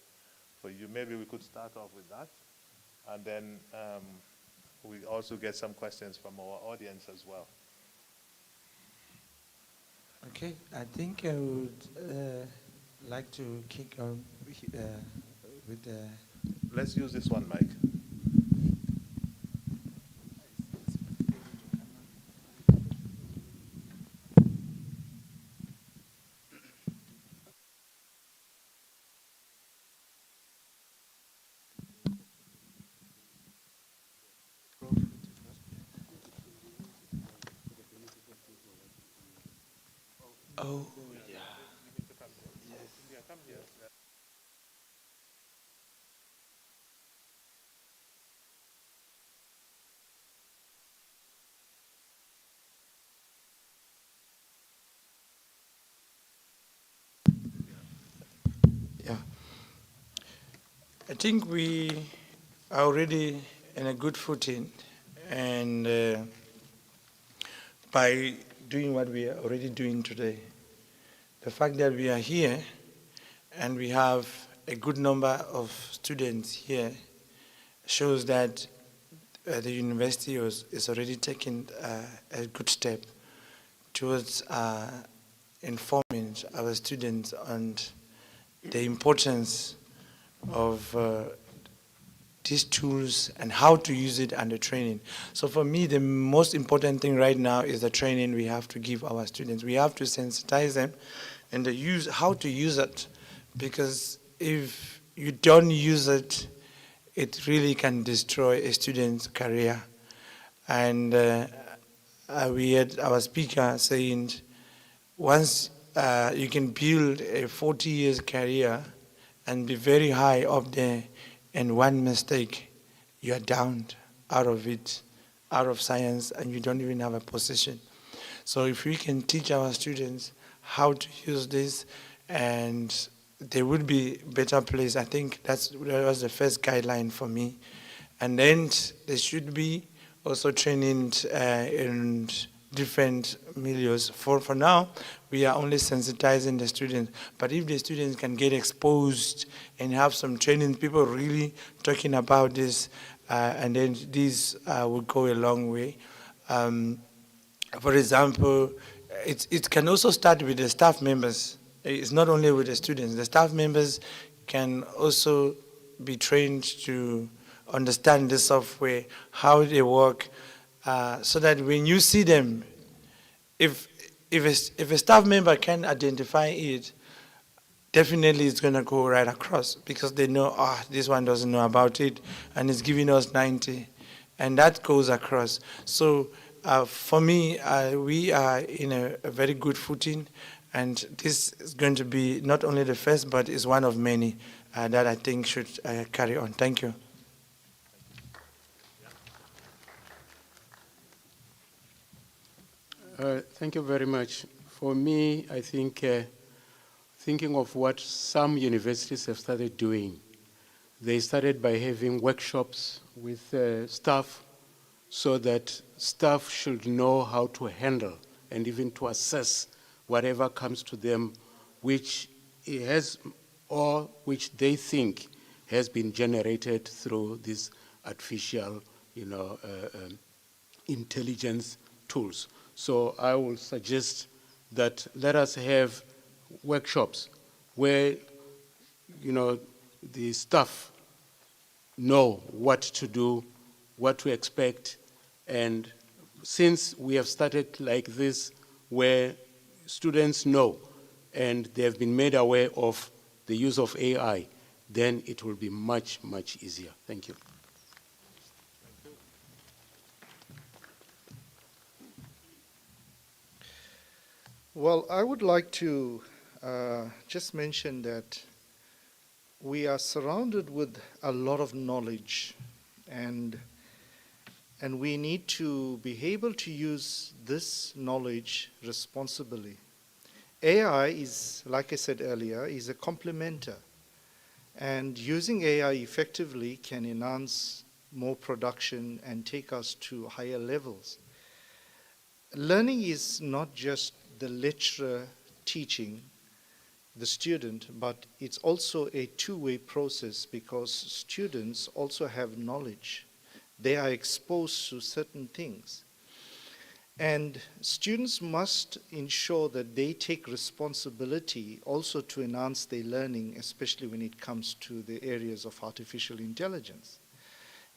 you. Maybe we could start off with that, and then we also get some questions from our audience as well. Okay, I think I would like to kick off with the... Let's use this one, Mike. Oh, yeah. Yeah. I think we are already in a good footing, and by doing what we are already doing today, the fact that we are here and we have a good number of students here shows that the university is already taking a good step towards informing our students on the importance of these tools and how to use it and the training. So for me, the most important thing right now is the training we have to give our students. We have to sensitize them and how to use it, because if you don't use it, it really can destroy a student's career. And we had our speaker saying, once you can build a 40 years career and be very high up there, and one mistake, you are down out of it, out of science, and you don't even have a position. So if we can teach our students how to use this, and they would be better placed. I think that was the first guideline for me. And then there should be also training in different milieus. For now, we are only sensitizing the students. But if the students can get exposed and have some training, people really talking about this, and then this will go a long way. For example, it can also start with the staff members. It's not only with the students. The staff members can also be trained to understand the software, how they work, so that when you see them, if a staff member can identify it, definitely it's going to go right across, because they know, this one doesn't know about it, and it's giving us 90, and that goes across. So for me, we are in a very good footing, and this is going to be not only the first, but is one of many that I think should carry on. Thank you. Thank you very much. For me, I think thinking of what some universities have started doing, they started by having workshops with staff, so that staff should know how to handle and even to assess whatever comes to them, which has, or which they think has been generated through these artificial, intelligence tools. So I will suggest that let us have workshops where, the staff know what to do, what to expect, and since we have started like this, where students know and they have been made aware of the use of AI, then it will be much, much easier. Thank you. Well, I would like to just mention that we are surrounded with a lot of knowledge, and we need to be able to use this knowledge responsibly. AI is, like I said earlier, is a complementer, and using AI effectively can enhance more production and take us to higher levels. Learning is not just the lecturer teaching the student, but it's also a two-way process, because students also have knowledge. They are exposed to certain things. And students must ensure that they take responsibility also to enhance their learning, especially when it comes to the areas of artificial intelligence.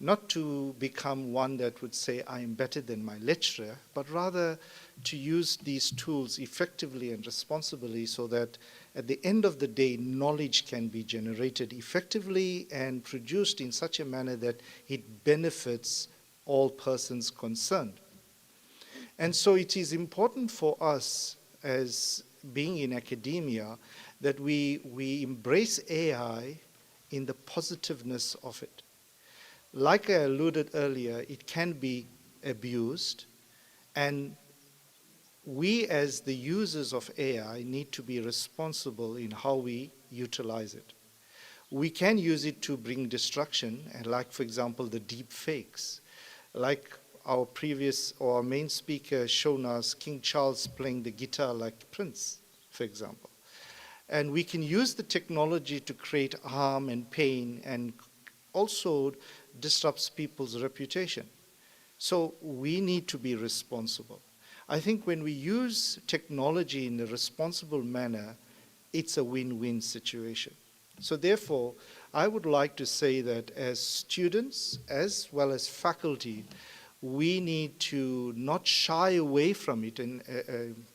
Not to become one that would say, I am better than my lecturer, but rather to use these tools effectively and responsibly, so that at the end of the day, knowledge can be generated effectively and produced in such a manner that it benefits all persons concerned. And so it is important for us, as being in academia, that we embrace AI in the positiveness of it. Like I alluded earlier, it can be abused, and we as the users of AI need to be responsible in how we utilize it. We can use it to bring destruction, and like, for example, the deep fakes. Like our previous, or our main speaker shown us King Charles playing the guitar like Prince, for example. And we can use the technology to create harm and pain, and also disrupts people's reputation. So we need to be responsible. I think when we use technology in a responsible manner, it's a win-win situation. So therefore, I would like to say that as students, as well as faculty, we need to not shy away from it, and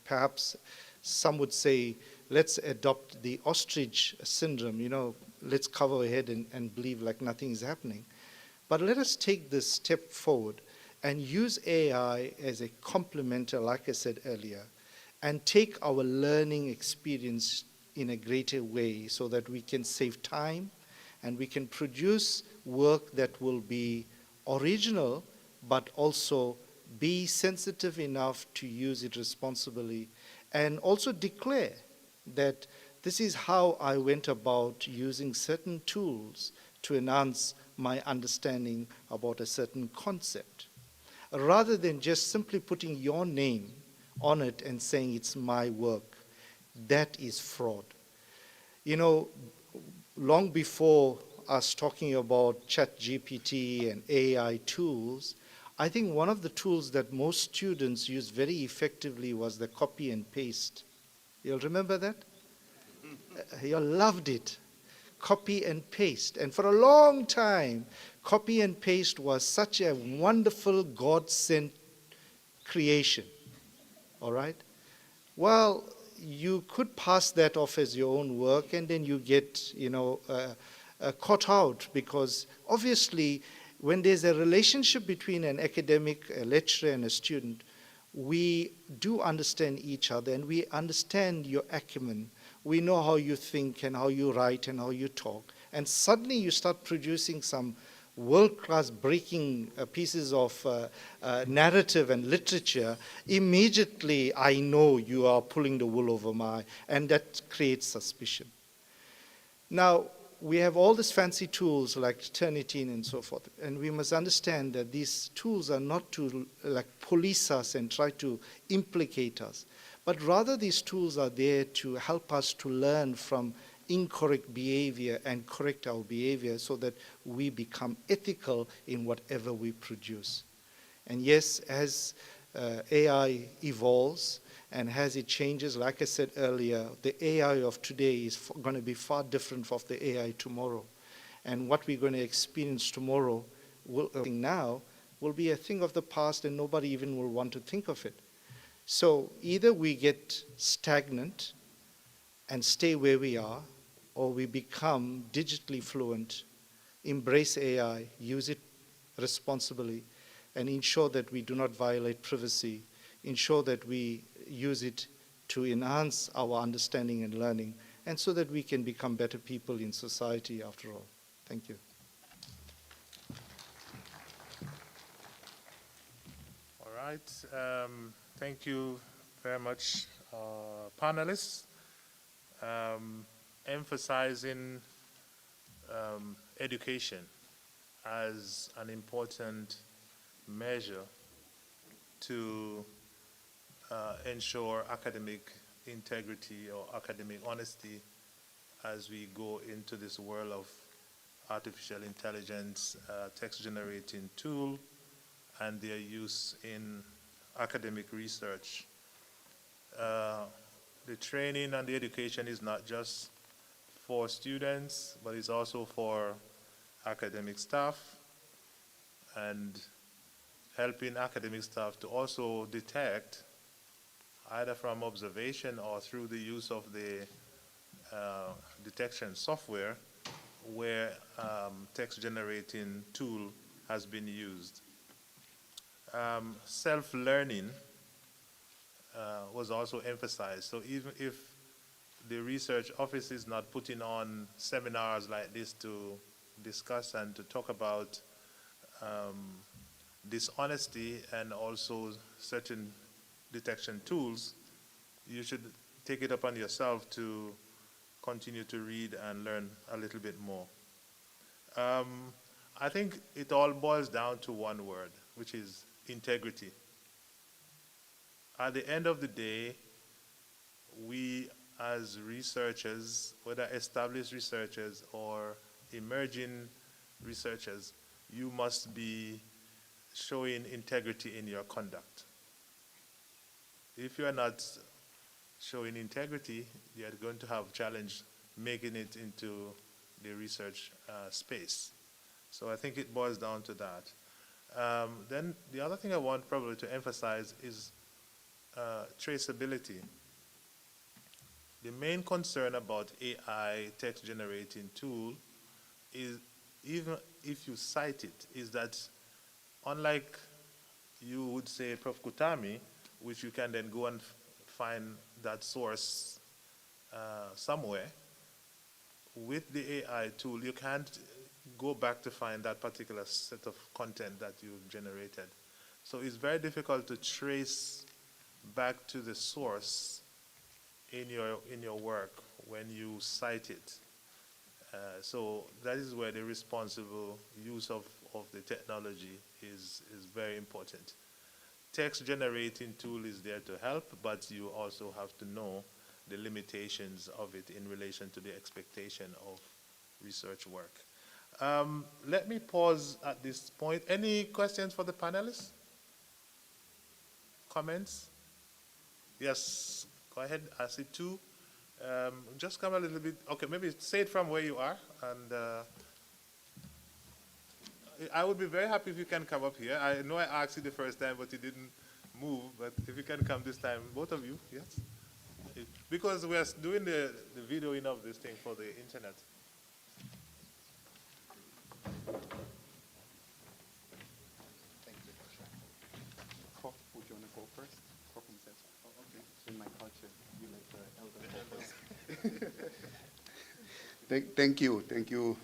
perhaps some would say, let's adopt the ostrich syndrome, let's cover our head and believe like nothing is happening. But let us take this step forward and use AI as a complementer, like I said earlier, and take our learning experience in a greater way so that we can save time and we can produce work that will be original but also be sensitive enough to use it responsibly, and also declare that this is how I went about using certain tools to enhance my understanding about a certain concept, rather than just simply putting your name on it and saying it's my work. That is fraud. You know, long before us talking about ChatGPT and AI tools, I think one of the tools that most students used very effectively was the copy and paste. You'll remember that? You loved it. Copy and paste. And for a long time, copy and paste was such a wonderful God-sent creation. All right? Well, you could pass that off as your own work, and then you get, caught out, because obviously when there's a relationship between an academic, a lecturer, and a student, we do understand each other, and we understand your acumen. We know how you think and how you write and how you talk. And suddenly you start producing some world-class breaking pieces of narrative and literature. Immediately I know you are pulling the wool over my eye, and that creates suspicion. Now, we have all these fancy tools like Turnitin and so forth, and we must understand that these tools are not to police us and try to implicate us, but rather these tools are there to help us to learn from incorrect behavior and correct our behavior so that we become ethical in whatever we produce. And yes, as AI evolves and as it changes, like I said earlier, the AI of today is going to be far different from the AI tomorrow. And what we're going to experience tomorrow, now, will be a thing of the past, and nobody even will want to think of it. So either we get stagnant and stay where we are, or we become digitally fluent, embrace AI, use it responsibly, and ensure that we do not violate privacy, ensure that we use it to enhance our understanding and learning, and so that we can become better people in society after all. Thank you. All right. Thank you very much, panelists. Emphasizing education as an important measure to ensure academic integrity or academic honesty as we go into this world of artificial intelligence, text-generating tool, and their use in academic research. The training and the education is not just for students, but it's also for academic staff, and helping academic staff to also detect, either from observation or through the use of the detection software, where text-generating tool has been used. Self-learning was also emphasized. So even if the research office is not putting on seminars like this to discuss and to talk about dishonesty and also certain detection tools, you should take it upon yourself to continue to read and learn a little bit more. I think it all boils down to one word, which is integrity. At the end of the day, we as researchers, whether established researchers or emerging researchers, you must be showing integrity in your conduct. If you are not showing integrity, you are going to have challenge making it into the research space. So I think it boils down to that. Then the other thing I want probably to emphasize is traceability. The main concern about AI text generating tool is, even if you cite it, is that unlike you would say Prof. Kutami, which you can then go and find that source somewhere. With the AI tool, you can't go back to find that particular set of content that you've generated. So it's very difficult to trace back to the source in your work when you cite it. So that is where the responsible use of the technology is very important. Text generating tool is there to help, but you also have to know the limitations of it in relation to the expectation of research work. Let me pause at this point. Any questions for the panelists? Comments? Yes, go ahead. I see two. Just come a little bit. Okay, maybe say it from where you are. And I would be very happy if you can come up here. I know I asked you the first time, but you didn't move. But if you can come this time, both of you, yes? Because we are doing the videoing of this thing for the internet. Thank you. Prof, would you want to go first? Prof says, oh, okay. In my culture, you let the elder go first. Thank you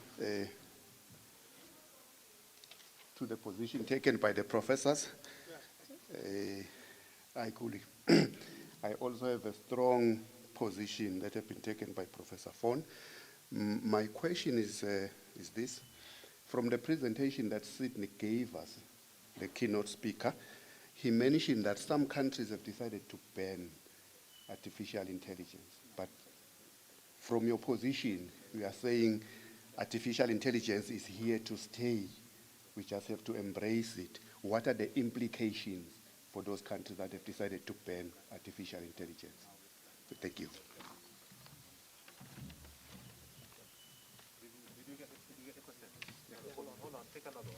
to the position taken by the professors. I also have a strong position that has been taken by Professor Fon. My question is this. From the presentation that Sydney gave us, the keynote speaker, he mentioned that some countries have decided to ban artificial intelligence. But from your position, you are saying artificial intelligence is here to stay. We just have to embrace it. What are the implications for those countries that have decided to ban artificial intelligence? So thank you. Did you get the question? Yeah. Hold on. Take another one.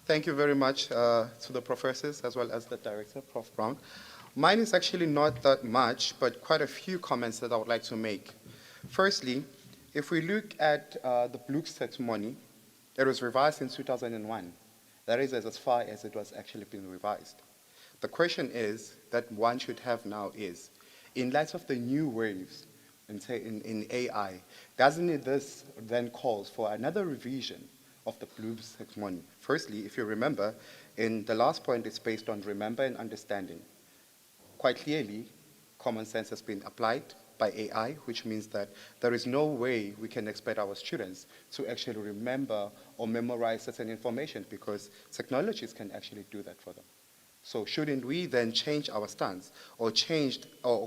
Thank you very much to the professors as well as the director, Prof. Brown. Mine is actually not that much, but quite a few comments that I would like to make. Firstly, if we look at the Bloom's taxonomy, it was revised in 2001. That is as far as it was actually being revised. The question is that one should have now is, in light of the new waves in AI, doesn't this then calls for another revision of the Bloom's taxonomy? Firstly, if you remember, in the last point, it's based on remember and understanding. Quite clearly, common sense has been applied by AI, which means that there is no way we can expect our students to actually remember or memorize certain information because technologies can actually do that for them. So shouldn't we then change our stance or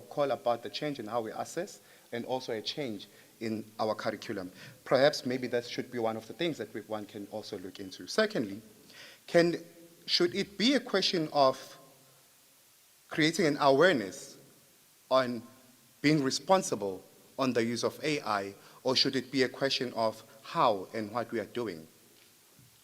call about the change in how we assess and also a change in our curriculum? Perhaps maybe that should be one of the things that one can also look into. Secondly, should it be a question of creating an awareness on being responsible on the use of AI, or should it be a question of how and what we are doing?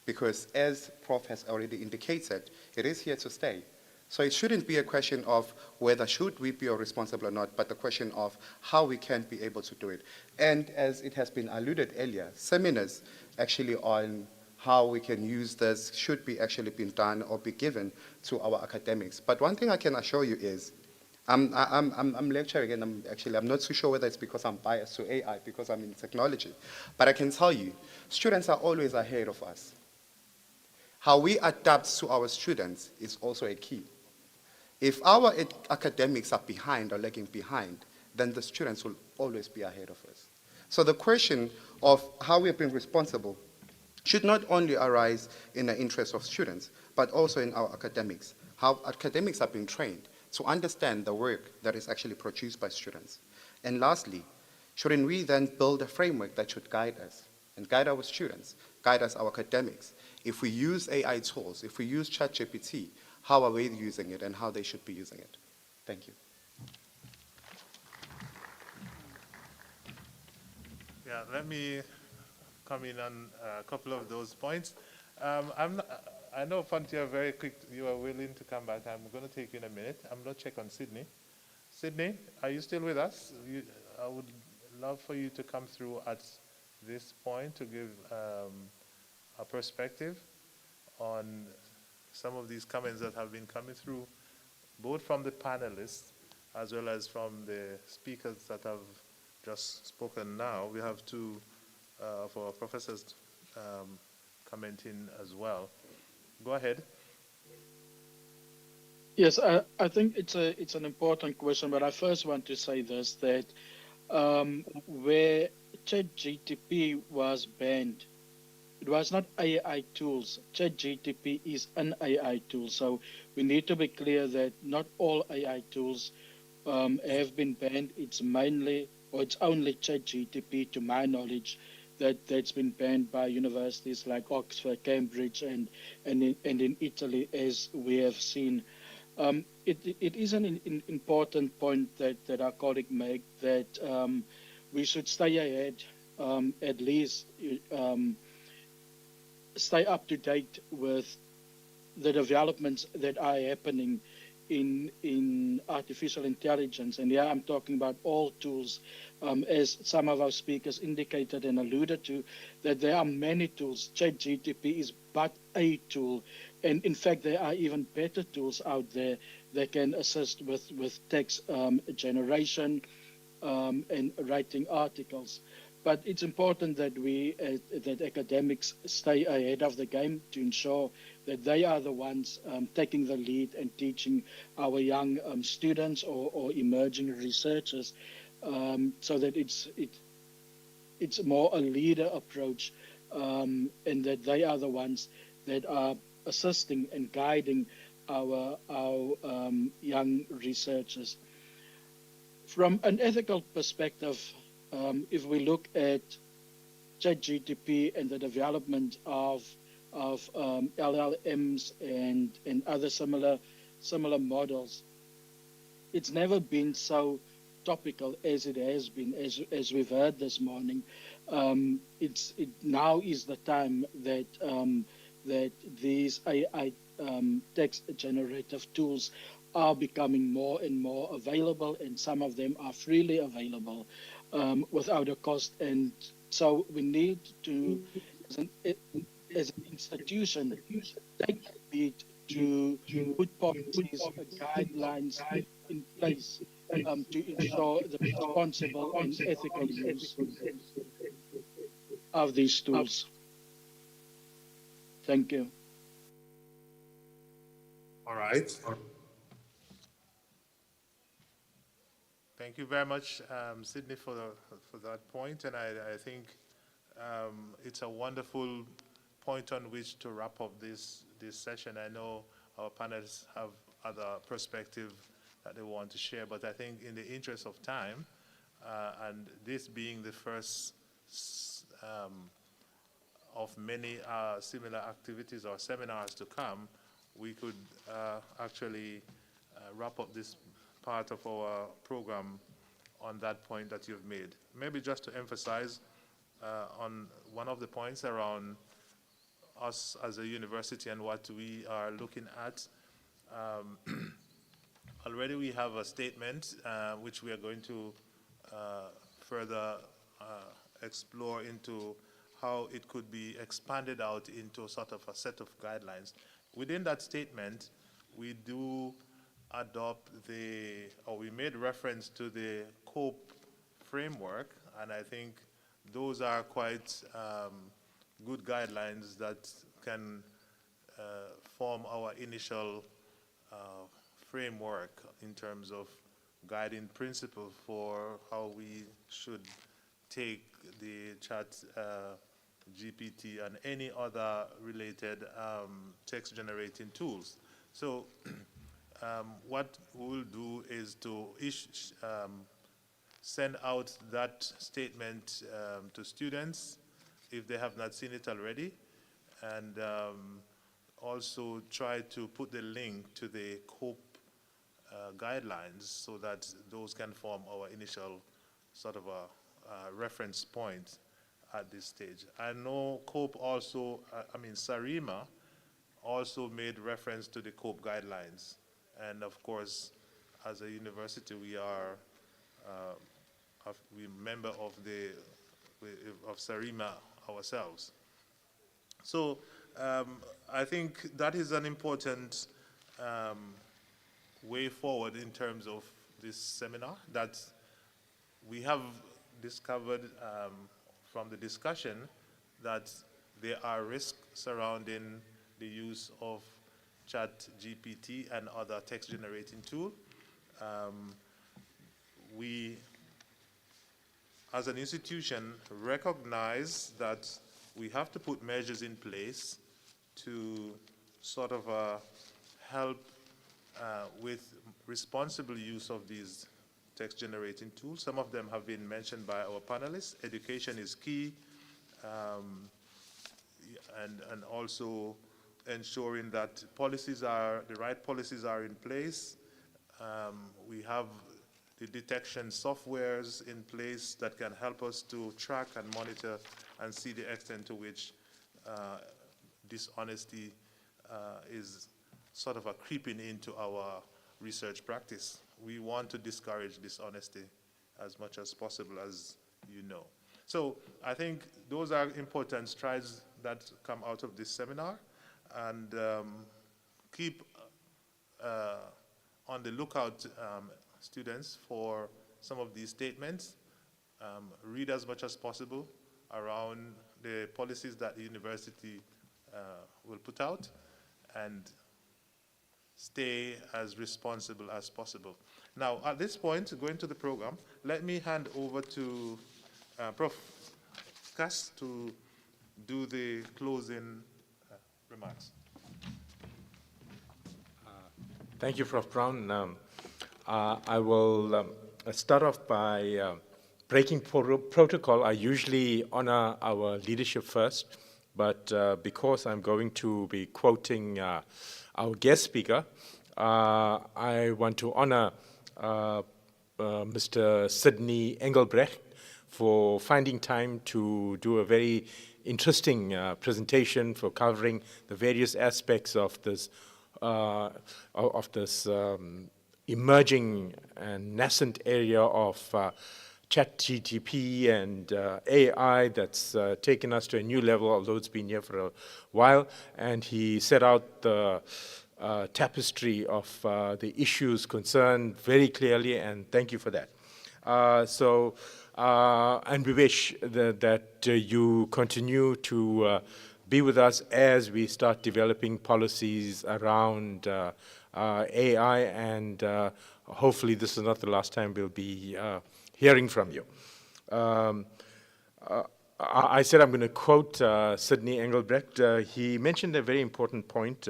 Because as Prof has already indicated, it is here to stay. So it shouldn't be a question of whether should we be responsible or not, but the question of how we can be able to do it. And as it has been alluded earlier, seminars actually on how we can use this should be actually been done or be given to our academics. But one thing I can assure you is, I'm lecturing and I'm not too sure whether it's because I'm biased to AI because I'm in technology, but I can tell you, students are always ahead of us. How we adapt to our students is also a key. If our academics are behind or lagging behind, then the students will always be ahead of us. So the question of how we are being responsible should not only arise in the interest of students, but also in our academics. How academics are being trained to understand the work that is actually produced by students. And lastly, shouldn't we then build a framework that should guide us and guide our students, guide us, our academics? If we use AI tools, if we use ChatGPT, how are we using it and how they should be using it? Thank you. Yeah, let me come in on a couple of those points. I know, Font, you are very quick. You are willing to come back. I'm going to take you in a minute. I'm going to check on Sydney. Sydney, are you still with us? I would love for you to come through at this point to give a perspective on some of these comments that have been coming through, both from the panelists as well as from the speakers that have just spoken now. We have two of our professors commenting as well. Go ahead. Yes, I think it's an important question, but I first want to say this, that where ChatGTP was banned, it was not AI tools. ChatGTP is an AI tool. So we need to be clear that not all AI tools have been banned. It's mainly, or it's only ChatGTP, to my knowledge, that's been banned by universities like Oxford, Cambridge, and in Italy, as we have seen. It is an important point that our colleague made, that we should stay ahead, at least stay up to date with the developments that are happening in artificial intelligence. And yeah, I'm talking about all tools, as some of our speakers indicated and alluded to, that there are many tools. ChatGTP is but a tool. And in fact, there are even better tools out there that can assist with text generation and writing articles. But it's important that that academics stay ahead of the game to ensure that they are the ones taking the lead and teaching our young students or emerging researchers, so that it's more a leader approach, and that they are the ones that are assisting and guiding our young researchers. From an ethical perspective, if we look at ChatGTP and the development of LLMs and other similar models, it's never been so topical as it has been, as we've heard this morning. Now is the time that these AI text generative tools are becoming more and more available, and some of them are freely available without a cost. And so we need to, as an institution, take the lead to put policies, guidelines in place to ensure the responsible and ethical use of these tools. Thank you. All right. Thank you very much, Sydney, for that point. And I think it's a wonderful point on which to wrap up this session. I know our panelists have other perspective that they want to share, but I think in the interest of time, and this being the first of many similar activities or seminars to come, we could actually wrap up this part of our program on that point that you've made. Maybe just to emphasize on one of the points around us as a university and what we are looking at. Already we have a statement which we are going to further explore into how it could be expanded out into sort of a set of guidelines. Within that statement, we do adopt we made reference to the COPE framework, and I think those are quite good guidelines that can form our initial framework in terms of guiding principle for how we should take the chat GPT and any other related text generating tools. So what we'll do is to send out that statement to students if they have not seen it already, and also try to put the link to the COPE guidelines so that those can form our initial sort of a reference point at this stage. I know COPE also, SARIMA also made reference to the COPE guidelines. And of course, as a university, we are we member of SARIMA ourselves. So I think that is an important way forward in terms of this seminar, that we have discovered from the discussion that there are risks surrounding the use of ChatGPT and other text generating tools. We, as an institution, recognize that we have to put measures in place to sort of help with responsible use of these text generating tools. Some of them have been mentioned by our panelists. Education is key, and also ensuring that the right policies are in place. We have the detection softwares in place that can help us to track and monitor and see the extent to which dishonesty is sort of creeping into our research practice. We want to discourage dishonesty as much as possible, as you know. So I think those are important strides that come out of this seminar, and keep on the lookout, students, for some of these statements. Read as much as possible around the policies that the university will put out, and stay as responsible as possible. Now, at this point, going to the program, let me hand over to Prof. Cass to do the closing remarks. Thank you, Prof. Brown. I will start off by breaking protocol. I usually honor our leadership first, but because I'm going to be quoting our guest speaker, I want to honor Mr. Sidney Engelbrecht for finding time to do a very interesting presentation, for covering the various aspects of this emerging and nascent area of ChatGPT and AI that's taken us to a new level, although it's been here for a while. And he set out the tapestry of the issues concerned very clearly, and thank you for that. And we wish that you continue to be with us as we start developing policies around AI, and hopefully this is not the last time we'll be hearing from you. I said I'm going to quote Sidney Engelbrecht. He mentioned a very important point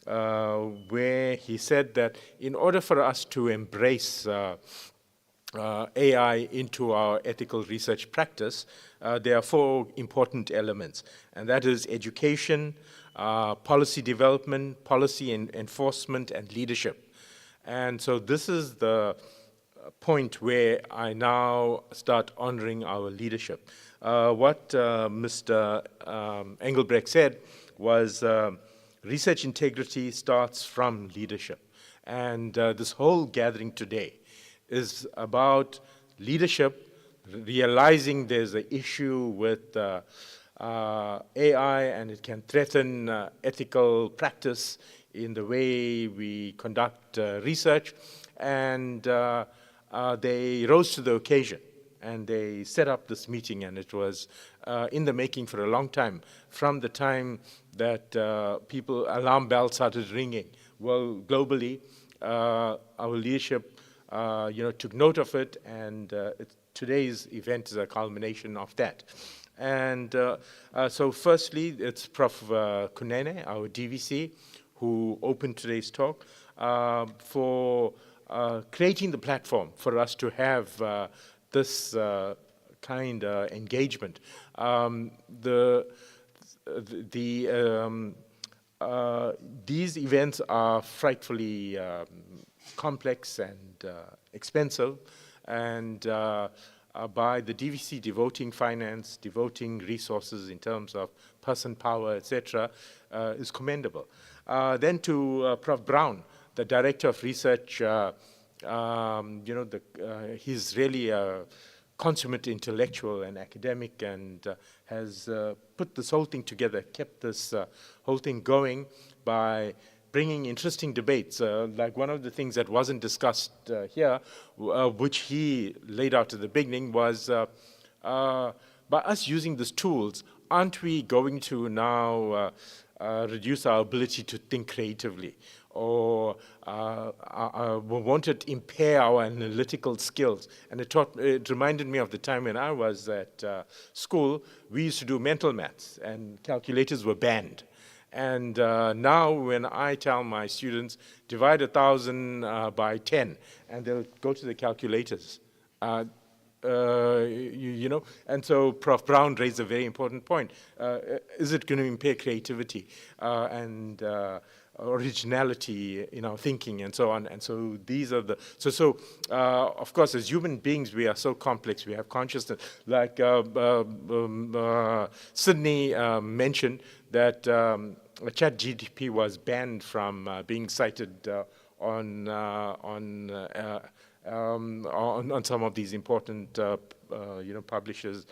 where he said that in order for us to embrace AI into our ethical research practice, there are 4 important elements, and that is education, policy development, policy enforcement, and leadership. And so this is the point where I now start honoring our leadership. What Mr. Engelbrecht said was research integrity starts from leadership. And this whole gathering today is about leadership, realizing there's an issue with AI, and it can threaten ethical practice in the way we conduct research. And they rose to the occasion, and they set up this meeting, and it was in the making for a long time, from the time that alarm bells started ringing. Well, globally, our leadership took note of it, and today's event is a culmination of that. And so firstly, it's Prof. Kunene, our DVC, who opened today's talk, for creating the platform for us to have this kind of engagement. These events are frightfully complex and expensive, and by the DVC devoting finance, devoting resources in terms of person power, etc., is commendable. Then to Prof. Brown, the Director of Research, he's really a consummate intellectual and academic, and has put this whole thing together, kept this whole thing going by bringing interesting debates. Like one of the things that wasn't discussed here, which he laid out at the beginning, was by us using these tools, aren't we going to now reduce our ability to think creatively? Or won't it impair our analytical skills? And it reminded me of the time when I was at school. We used to do mental maths, and calculators were banned. And now when I tell my students, divide 1,000 by 10, and they'll go to the calculators. You know, and so Prof. Brown raised a very important point. Is it going to impair creativity and originality in our thinking and so on? And so these are the, of course, as human beings, we are so complex. We have consciousness. Like Sydney mentioned that ChatGPT was banned from being cited on some of these important publishers'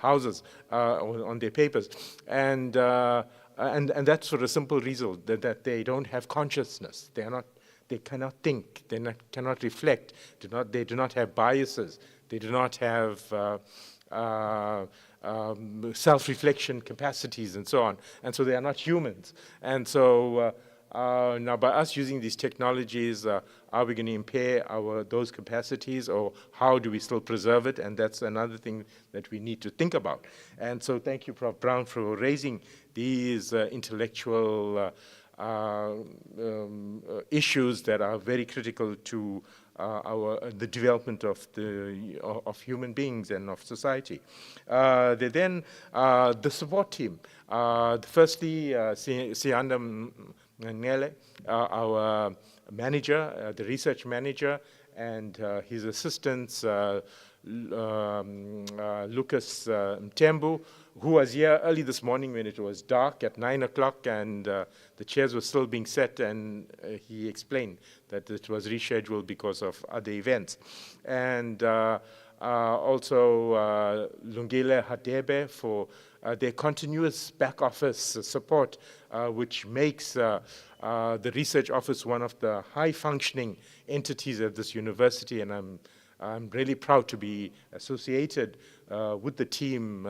houses on their papers, and that's for a simple reason that they don't have consciousness. They cannot think. They cannot reflect. They do not have biases. They do not have self-reflection capacities and so on. And so they are not humans. And so now by us using these technologies, are we going to impair those capacities, or how do we still preserve it? And that's another thing that we need to think about. And so thank you, Prof. Brown, for raising these intellectual issues that are very critical to the development of human beings and of society. Then the support team. Firstly, Sianda Ngele, our manager, the research manager, and his assistants, Lucas Mtembu, who was here early this morning when it was dark at 9 o'clock, and the chairs were still being set, and he explained that it was rescheduled because of other events. And also Lungile Hadebe for their continuous back office support, which makes the research office one of the high-functioning entities at this university, and I'm really proud to be associated with the team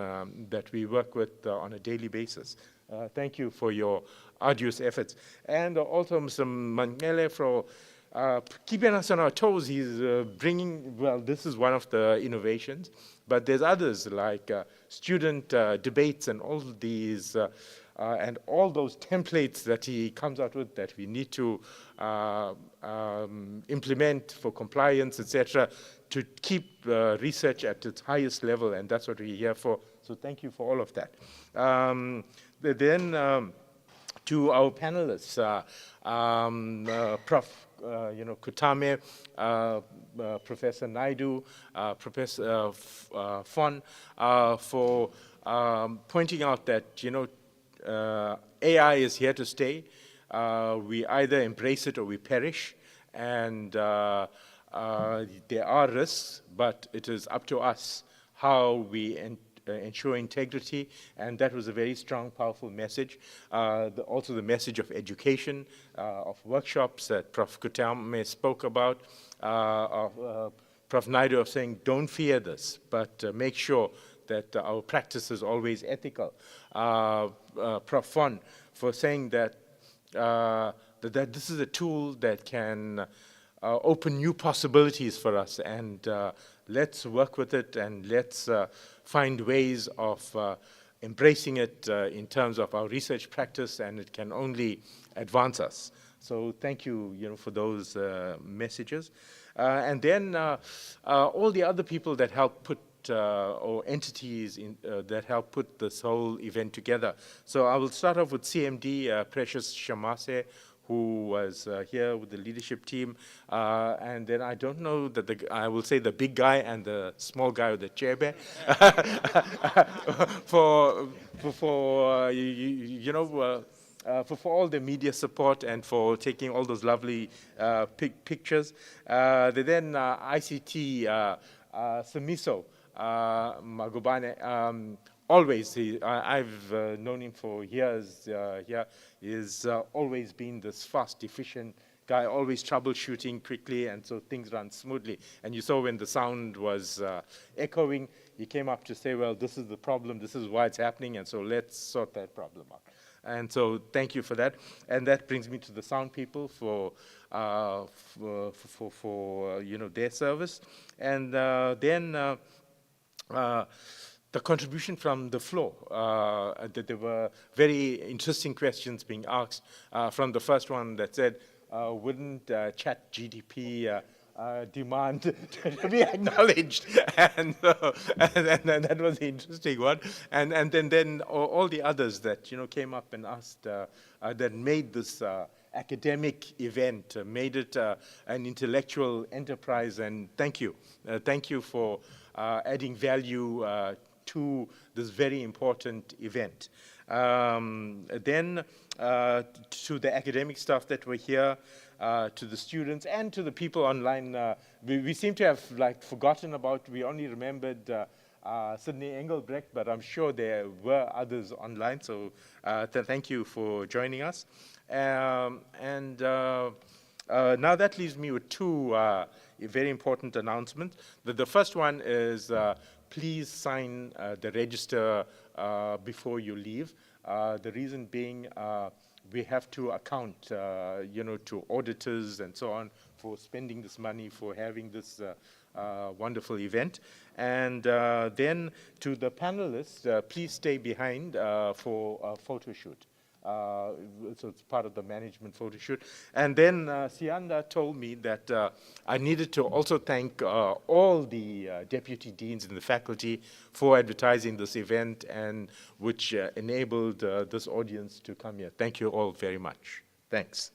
that we work with on a daily basis. Thank you for your arduous efforts. And also Mr. Mangele for keeping us on our toes. He's bringing, well, this is one of the innovations, but there's others like student debates and all these and all those templates that he comes out with that we need to implement for compliance, etc., to keep research at its highest level, and that's what we're here for. So thank you for all of that. Then to our panelists, Prof. Kutame, Professor Naidu, Professor Fon, for pointing out that AI is here to stay. We either embrace it or we perish, and there are risks, but it is up to us how we ensure integrity, and that was a very strong, powerful message. Also the message of education, of workshops that Prof. Kutame spoke about, of Prof. Naidu of saying, don't fear this, but make sure that our practice is always ethical. Prof. Fon for saying that that this is a tool that can open new possibilities for us, and let's work with it, and let's find ways of embracing it in terms of our research practice, and it can only advance us. So thank you, for those messages. And then all the other people that help put or entities that help put this whole event together. So I will start off with CMD, Precious Shamase, who was here with the leadership team. And then I don't know that I will say the big guy and the small guy with the chair bear for all the media support and for taking all those lovely pictures. Then ICT, Simiso Magubane, always, I've known him for years here, he's always been this fast, efficient guy, always troubleshooting quickly, and so things run smoothly. And you saw when the sound was echoing, he came up to say, well, this is the problem, this is why it's happening, and so let's sort that problem out. And so thank you for that. And that brings me to the sound people for you know, their service. And then the contribution from the floor, that there were very interesting questions being asked. From the first one that said, wouldn't chat GDP demand to be acknowledged? And that was the interesting one. And then all the others that, you know, came up and asked, that made this academic event, made it an intellectual enterprise. And thank you. Thank you for adding value to this very important event. Then to the academic staff that were here, to the students and to the people online, we seem to have like forgotten about, we only remembered Sydney Engelbrecht, but I'm sure there were others online, so thank you for joining us. Now that leaves me with two very important announcements. The first one is please sign the register before you leave. The reason being we have to account, you know, to auditors and so on for spending this money, for having this wonderful event. And then to the panelists, please stay behind for a photo shoot. So it's part of the management photo shoot. And then Sianda told me that I needed to also thank all the deputy deans in the faculty for advertising this event, and which enabled this audience to come here. Thank you all very much. Thanks.